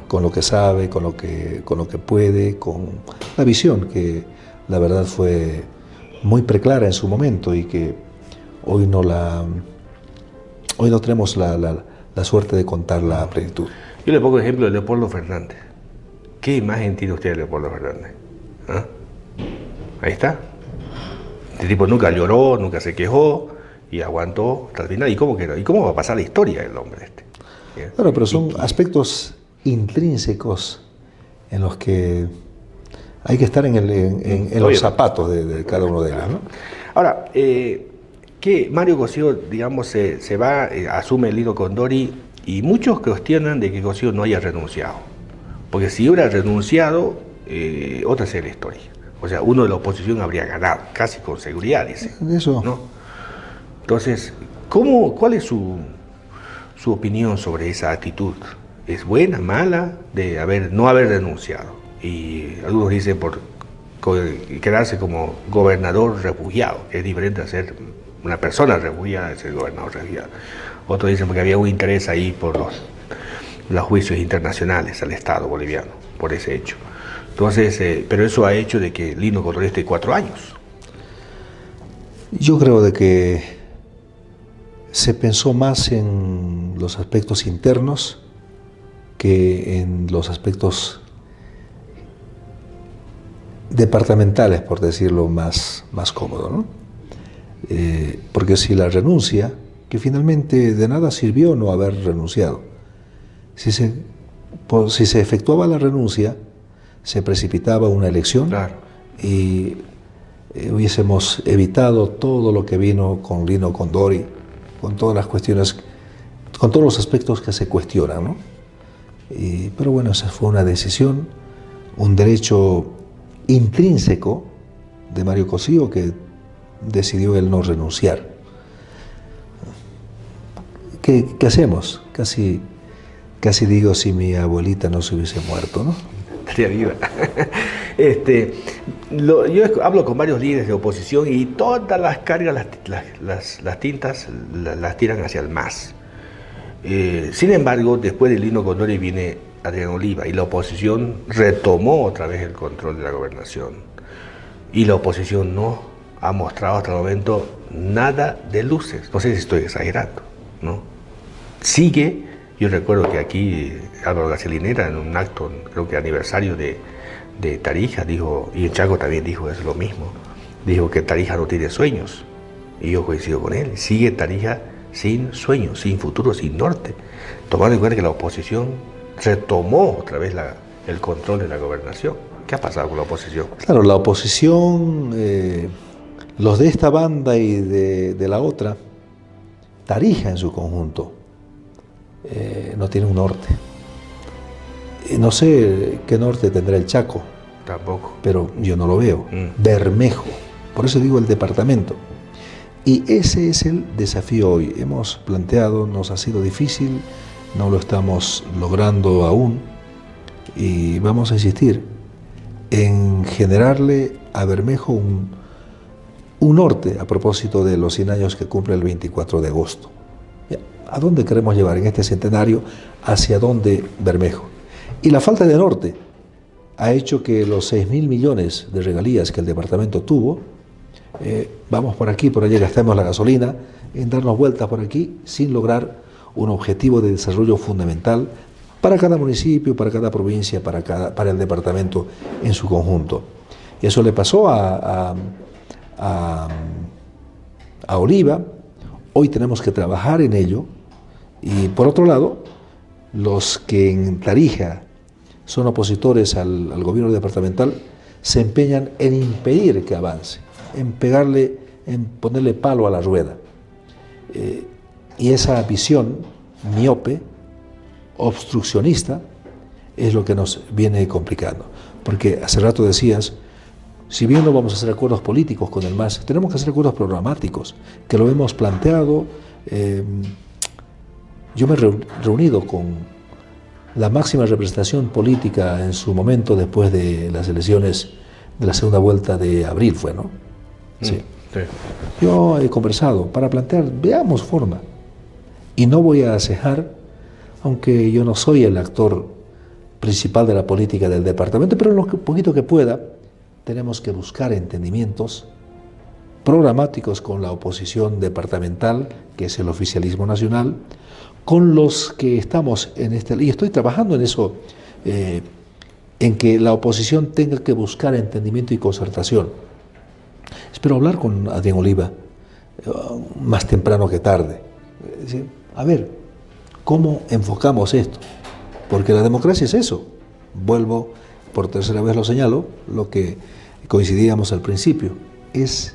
con lo que sabe, con lo que puede, con la visión que la verdad fue muy preclara en su momento y que hoy no tenemos la suerte de contarla a plenitud. Yo le pongo el ejemplo de Leopoldo Fernández. ¿Qué imagen tiene usted de Leopoldo Fernández? ¿Ah? Ahí está. Este tipo nunca lloró, nunca se quejó y aguantó hasta el final. ¿Y cómo quedó? ¿Y cómo va a pasar la historia del hombre este? Claro, pero son aspectos intrínsecos en los que hay que estar en los zapatos de cada uno de ellos, ¿no? Ahora, que Mario Cosío, digamos, se va, asume el Lino Condori y muchos cuestionan de que Cosío no haya renunciado. Porque si hubiera renunciado, otra sería la historia. O sea, uno de la oposición habría ganado, casi con seguridad, dice. Eso. ¿No? Entonces, ¿cuál es su opinión sobre esa actitud? ¿Es buena, mala, de no haber renunciado? Y algunos dicen por quedarse como gobernador refugiado, que es diferente a ser una persona refugiada de ser gobernador refugiado. Otros dicen porque había un interés ahí por los juicios internacionales al Estado boliviano, por ese hecho. Entonces, pero eso ha hecho de que Lino Condori esté 4 años. Yo creo de que se pensó más en los aspectos internos que en los aspectos departamentales, por decirlo más cómodo, ¿no? Porque si la renuncia, que finalmente de nada sirvió no haber renunciado, si se efectuaba la renuncia, se precipitaba una elección. Claro. Y hubiésemos evitado todo lo que vino con Lino Condori, con todas las cuestiones, con todos los aspectos que se cuestionan, ¿no? Pero bueno, esa fue una decisión, un derecho intrínseco de Mario Cosío que decidió él no renunciar. ¿Qué hacemos? Casi digo si mi abuelita no se hubiese muerto, ¿no? Estaría viva. Yo hablo con varios líderes de oposición y todas las cargas, las tintas, las tiran hacia el MAS. Sin embargo, después de Lino Condori viene Adrián Oliva y la oposición retomó otra vez el control de la gobernación. Y la oposición no ha mostrado hasta el momento nada de luces. No sé si estoy exagerando, ¿no? Sigue, yo recuerdo que aquí Álvaro García Linera en un acto, creo que aniversario de Tarija, dijo, y en Chaco también dijo eso lo mismo, dijo que Tarija no tiene sueños. Y yo coincido con él, sigue Tarija sin sueños, sin futuro, sin norte, tomando en cuenta que la oposición retomó otra vez el control de la gobernación. ¿Qué ha pasado con la oposición? Claro, la oposición, los de esta banda y de la otra, Tarija en su conjunto, no tiene un norte. No sé qué norte tendrá el Chaco, Tampoco. pero yo no lo veo. Bermejo, por eso digo el departamento. Y ese es el desafío hoy. Hemos planteado, nos ha sido difícil, no lo estamos logrando aún, y vamos a insistir en generarle a Bermejo un norte a propósito de los 100 años que cumple el 24 de agosto. ¿A dónde queremos llevar en este centenario? ¿Hacia dónde Bermejo? Y la falta de norte ha hecho que los 6.000 millones de regalías que el departamento tuvo, vamos por aquí, por allá, gastamos la gasolina en darnos vueltas por aquí sin lograr un objetivo de desarrollo fundamental para cada municipio, para cada provincia, para el departamento en su conjunto. Y eso le pasó a Oliva. Hoy tenemos que trabajar en ello. Y por otro lado, los que en Tarija son opositores al gobierno departamental se empeñan en impedir que avance, en ponerle palo a la rueda. Y esa visión miope, obstruccionista, es lo que nos viene complicando. Porque hace rato decías, si bien no vamos a hacer acuerdos políticos con el MAS, tenemos que hacer acuerdos programáticos, que lo hemos planteado. Yo me he reunido con la máxima representación política en su momento después de las elecciones de la segunda vuelta de abril, fue, ¿no? Sí. Sí. Yo he conversado para plantear, veamos forma. Y no voy a cejar, aunque yo no soy el actor principal de la política del departamento, pero en lo poquito que pueda, tenemos que buscar entendimientos programáticos con la oposición departamental, que es el oficialismo nacional, con los que estamos en y estoy trabajando en eso, en que la oposición tenga que buscar entendimiento y concertación. Espero hablar con Adrián Oliva más temprano que tarde. Es decir, a ver, ¿cómo enfocamos esto? Porque la democracia es eso. Vuelvo, por tercera vez lo señalo, lo que coincidíamos al principio, es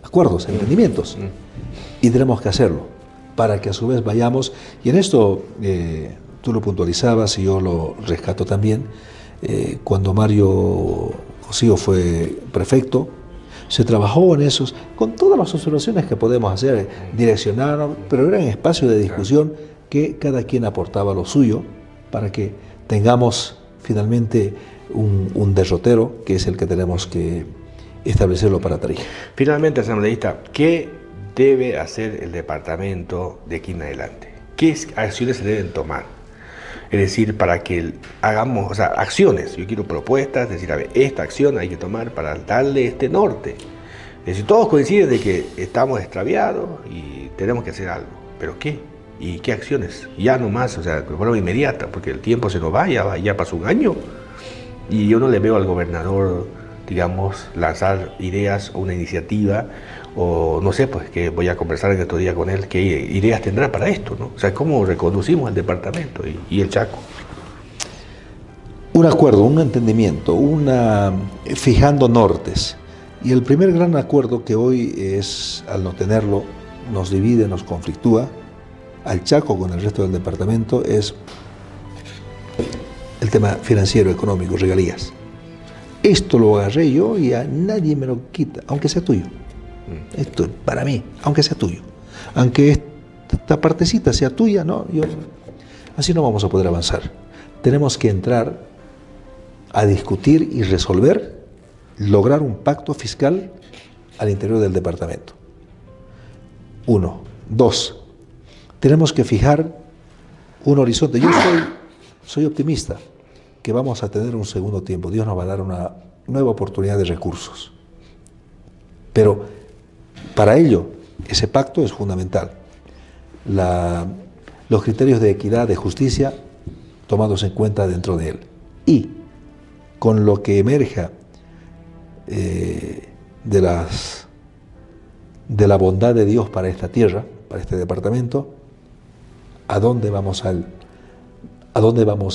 acuerdos, entendimientos. Y tenemos que hacerlo, para que a su vez vayamos, y en esto tú lo puntualizabas y yo lo rescato también, cuando Mario Cosío fue prefecto, se trabajó en esos, con todas las observaciones que podemos hacer, direccionaron, pero eran espacios de discusión que cada quien aportaba lo suyo, para que tengamos finalmente un derrotero, que es el que tenemos que establecerlo para Tarija. Finalmente, asambleísta, ¿qué debe hacer el departamento de aquí en adelante? ¿Qué acciones se deben tomar? Es decir, para que hagamos, acciones. Yo quiero propuestas, decir, a ver, esta acción hay que tomar para darle este norte. Es decir, todos coinciden de que estamos extraviados y tenemos que hacer algo. ¿Pero qué? ¿Y qué acciones? Ya nomás, de forma inmediata, porque el tiempo se nos va, ya pasó un año. Y yo no le veo al gobernador, digamos, lanzar ideas o una iniciativa, o no sé, pues que voy a conversar en estos días con él, qué ideas tendrá para esto, ¿no? ¿Cómo reconducimos el departamento y el Chaco? Un acuerdo, un entendimiento, fijando nortes. Y el primer gran acuerdo que hoy es, al no tenerlo, nos divide, nos conflictúa, al Chaco con el resto del departamento, es el tema financiero, económico, regalías. Esto lo agarré yo y a nadie me lo quita, aunque sea tuyo. Esto para mí, aunque sea tuyo. Aunque esta partecita sea tuya, ¿no? Así no vamos a poder avanzar. Tenemos que entrar a discutir y resolver, lograr un pacto fiscal al interior del departamento. 1. 2. Tenemos que fijar un horizonte. Yo soy optimista que vamos a tener un segundo tiempo. Dios nos va a dar una nueva oportunidad de recursos. Pero para ello, ese pacto es fundamental. Los criterios de equidad, de justicia, tomados en cuenta dentro de él. Y con lo que emerja de la bondad de Dios para esta tierra, para este departamento, ¿a dónde vamos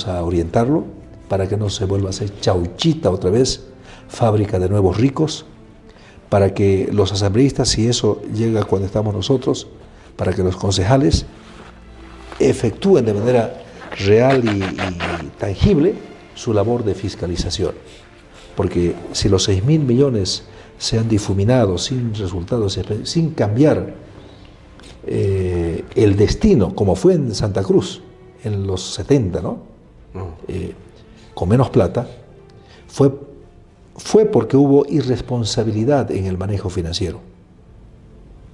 a orientarlo? Para que no se vuelva a ser Chauchita otra vez, fábrica de nuevos ricos, para que los asambleístas, si eso llega cuando estamos nosotros, para que los concejales efectúen de manera real y tangible su labor de fiscalización. Porque si los 6.000 millones se han difuminado sin resultados, sin cambiar el destino, como fue en Santa Cruz en los 70, ¿no? Con menos plata, fue porque hubo irresponsabilidad en el manejo financiero,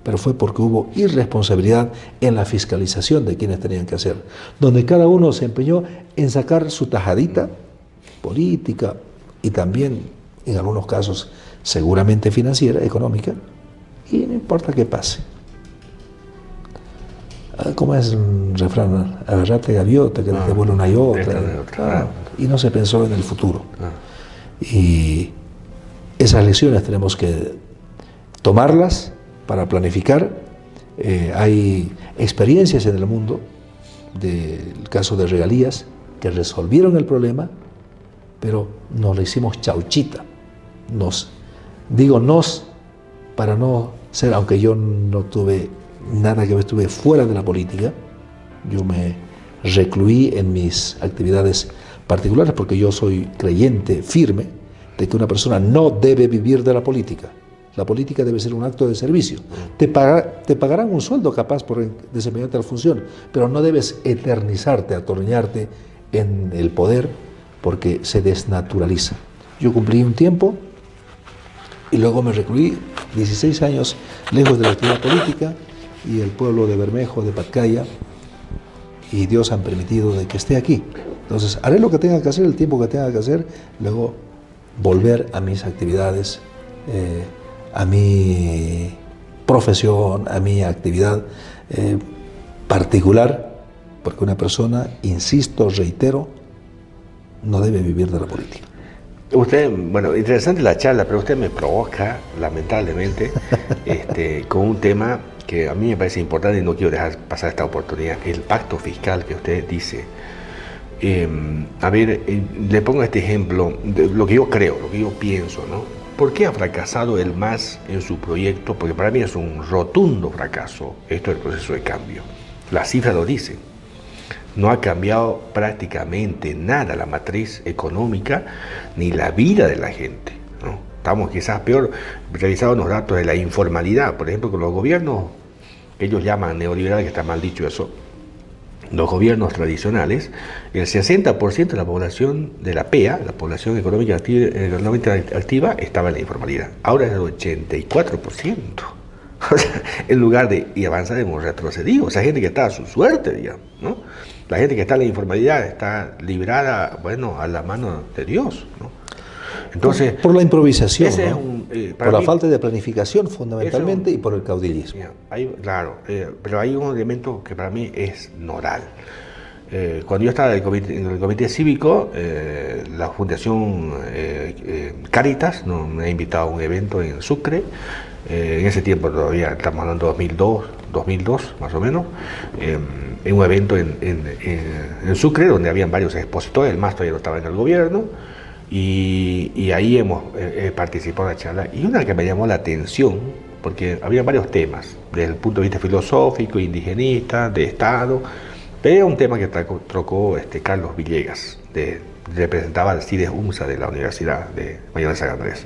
pero fue porque hubo irresponsabilidad en la fiscalización de quienes tenían que hacer, donde cada uno se empeñó en sacar su tajadita política y también, en algunos casos, seguramente financiera, económica, y no importa qué pase. ¿Cómo es un refrán? Agarrate gaviota, que te vuela una y otra. Y no se pensó en el futuro. Y esas lecciones tenemos que tomarlas para planificar. Hay experiencias en el mundo, del caso de regalías, que resolvieron el problema, pero nos lo hicimos chauchita. Digo nos para no ser, aunque yo no tuve nada que ver, estuve fuera de la política, yo me recluí en mis actividades particulares porque yo soy creyente firme de que una persona no debe vivir de la política. La política debe ser un acto de servicio. Te pagarán un sueldo capaz por desempeñar tal función, pero no debes eternizarte, atornillarte en el poder porque se desnaturaliza. Yo cumplí un tiempo y luego me recluí 16 años lejos de la actividad política y el pueblo de Bermejo, de Patcaya, y Dios han permitido de que esté aquí. Entonces haré lo que tenga que hacer, el tiempo que tenga que hacer, luego volver a mis actividades, a mi profesión, a mi actividad particular, porque una persona, insisto, reitero, no debe vivir de la política. Usted, bueno, interesante la charla, pero usted me provoca, lamentablemente, con un tema que a mí me parece importante y no quiero dejar pasar esta oportunidad, el pacto fiscal que usted dice. A ver, le pongo este ejemplo de lo que yo creo, lo que yo pienso, ¿no? ¿Por qué ha fracasado el MAS en su proyecto? Porque para mí es un rotundo fracaso esto del proceso de cambio. Las cifras lo dicen. No ha cambiado prácticamente nada la matriz económica ni la vida de la gente, ¿no? Estamos quizás peor revisados los datos de la informalidad, por ejemplo, con los gobiernos, ellos llaman neoliberales, que está mal dicho eso, los gobiernos tradicionales, el 60% de la población de la PEA, la población económicamente activa, estaba en la informalidad. Ahora es el 84%. O sea, en lugar de avanzar hemos retrocedido. O sea, gente que está a su suerte, digamos, ¿no? La gente que está en la informalidad está librada, bueno, a la mano de Dios, ¿no? Entonces, por la improvisación, ese ¿no? es por la falta de planificación fundamentalmente y por el caudillismo. Claro, pero hay un elemento que para mí es nodal. Cuando yo estaba en el comité cívico, la Fundación Cáritas me ha invitado a un evento en Sucre. En ese tiempo todavía, estamos hablando de 2002 más o menos, en un evento en Sucre donde habían varios expositores, el MAS todavía no estaba en el gobierno, y ahí hemos participado en la charla, y una que me llamó la atención, porque había varios temas, desde el punto de vista filosófico, indigenista, de Estado, pero era un tema que tocó Carlos Villegas, representaba al CIDES UNSA de la Universidad de Mayor de San Andrés.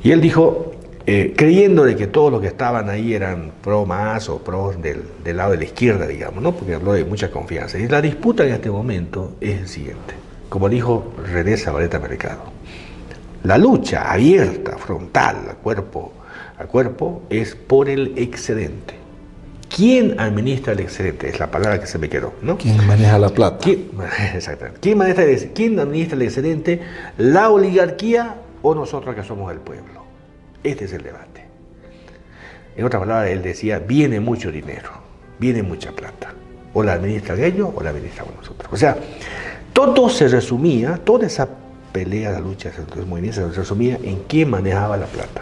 Y él dijo, creyendo de que todos los que estaban ahí eran pro MAS o pro del lado de la izquierda, digamos, ¿no? Porque habló de mucha confianza. Y la disputa en este momento es el siguiente, como dijo René Zabaleta Mercado, la lucha abierta, frontal, cuerpo a cuerpo, es por el excedente. ¿Quién administra el excedente? Es la palabra que se me quedó, ¿no? ¿Quién maneja la plata? Exactamente. ¿Quién administra el excedente? ¿La oligarquía o nosotros que somos el pueblo? Este es el debate. En otras palabras, él decía, viene mucho dinero, viene mucha plata. O la administran ellos o la administramos nosotros. O sea, todo se resumía, toda esa pelea, la lucha entre los movimientos se resumía en quién manejaba la plata.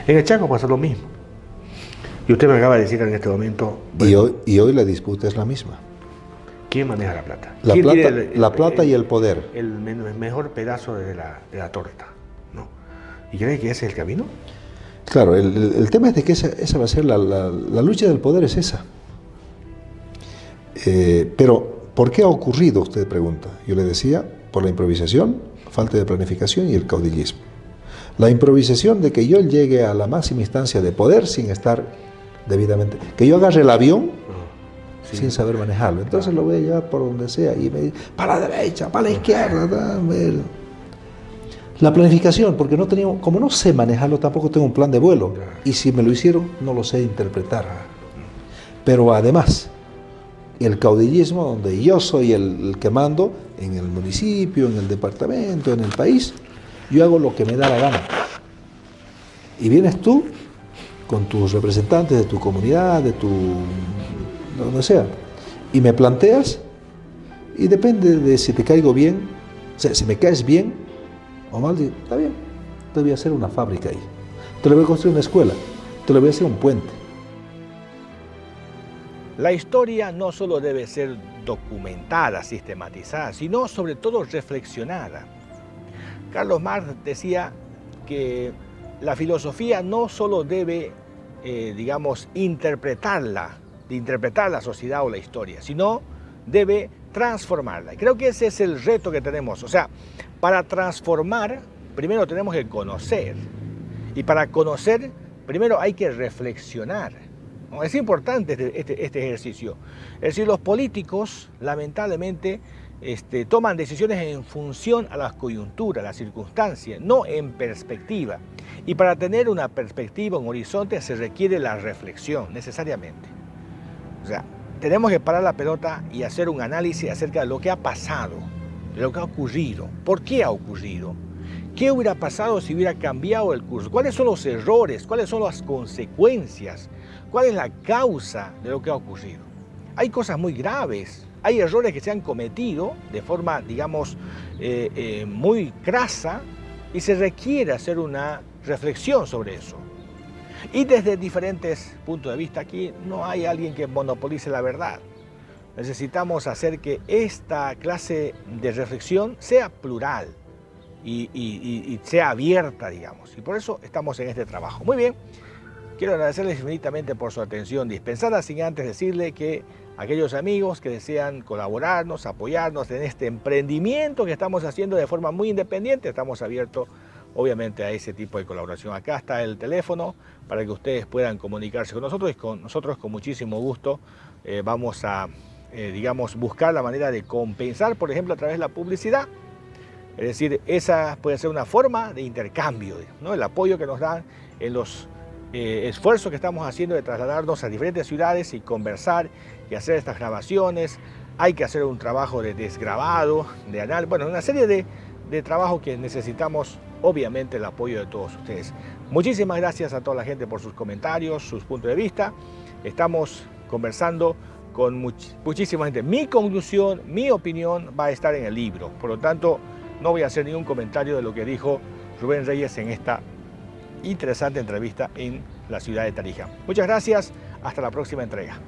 En el Chaco pasó lo mismo. Y usted me acaba de decir en este momento... Bueno, y hoy la disputa es la misma. ¿Quién maneja la plata? La plata y el poder. El mejor pedazo de la torta, ¿no? ¿Y cree que ese es el camino? Claro, el tema es de que esa va a ser la lucha del poder, es esa. Pero ¿por qué ha ocurrido? Usted pregunta. Yo le decía, por la improvisación, falta de planificación y el caudillismo. La improvisación de que yo llegue a la máxima instancia de poder sin estar debidamente, que yo agarre el avión sin saber manejarlo, entonces lo voy a llevar por donde sea y me dice, para la derecha, para la izquierda, la planificación, porque no tenía, como no sé manejarlo, tampoco tengo un plan de vuelo, y si me lo hicieron, no lo sé interpretar. Pero además, el caudillismo, donde yo soy el que mando, en el municipio, en el departamento, en el país, yo hago lo que me da la gana. Y vienes tú con tus representantes de tu comunidad, de donde sea, y me planteas, y depende de si te caigo bien, o sea, si me caes bien o mal, está bien, te voy a hacer una fábrica ahí, te le voy a construir una escuela, te le voy a hacer un puente. La historia no solo debe ser documentada, sistematizada, sino sobre todo reflexionada. Carlos Marx decía que la filosofía no solo debe, interpretar la sociedad o la historia, sino debe transformarla. Y creo que ese es el reto que tenemos. O sea, para transformar, primero tenemos que conocer. Y para conocer, primero hay que reflexionar. ¿No? Es importante este ejercicio. Es decir, los políticos, lamentablemente, toman decisiones en función a las coyunturas, a las circunstancias, no en perspectiva. Y para tener una perspectiva, un horizonte, se requiere la reflexión, necesariamente. O sea, tenemos que parar la pelota y hacer un análisis acerca de lo que ha pasado, de lo que ha ocurrido, por qué ha ocurrido, qué hubiera pasado si hubiera cambiado el curso, cuáles son los errores, cuáles son las consecuencias, cuál es la causa de lo que ha ocurrido. Hay cosas muy graves, hay errores que se han cometido de forma, muy crasa y se requiere hacer una reflexión sobre eso. Y desde diferentes puntos de vista, aquí no hay alguien que monopolice la verdad. Necesitamos hacer que esta clase de reflexión sea plural y sea abierta, digamos. Y por eso estamos en este trabajo. Muy bien, quiero agradecerles infinitamente por su atención dispensada, sin antes decirle que aquellos amigos que desean colaborarnos, apoyarnos en este emprendimiento que estamos haciendo de forma muy independiente, estamos abiertos obviamente a ese tipo de colaboración. Acá está el teléfono para que ustedes puedan comunicarse con nosotros y nosotros con muchísimo gusto vamos a, buscar la manera de compensar, por ejemplo, a través de la publicidad. Es decir, esa puede ser una forma de intercambio, ¿no? El apoyo que nos dan en los esfuerzos que estamos haciendo de trasladarnos a diferentes ciudades y conversar y hacer estas grabaciones. Hay que hacer un trabajo de desgrabado, de análisis, bueno, una serie de trabajo que necesitamos, obviamente, el apoyo de todos ustedes. Muchísimas gracias a toda la gente por sus comentarios, sus puntos de vista. Estamos conversando con muchísima gente. Mi conclusión, mi opinión va a estar en el libro. Por lo tanto, no voy a hacer ningún comentario de lo que dijo Rubén Reyes en esta interesante entrevista en la ciudad de Tarija. Muchas gracias. Hasta la próxima entrega.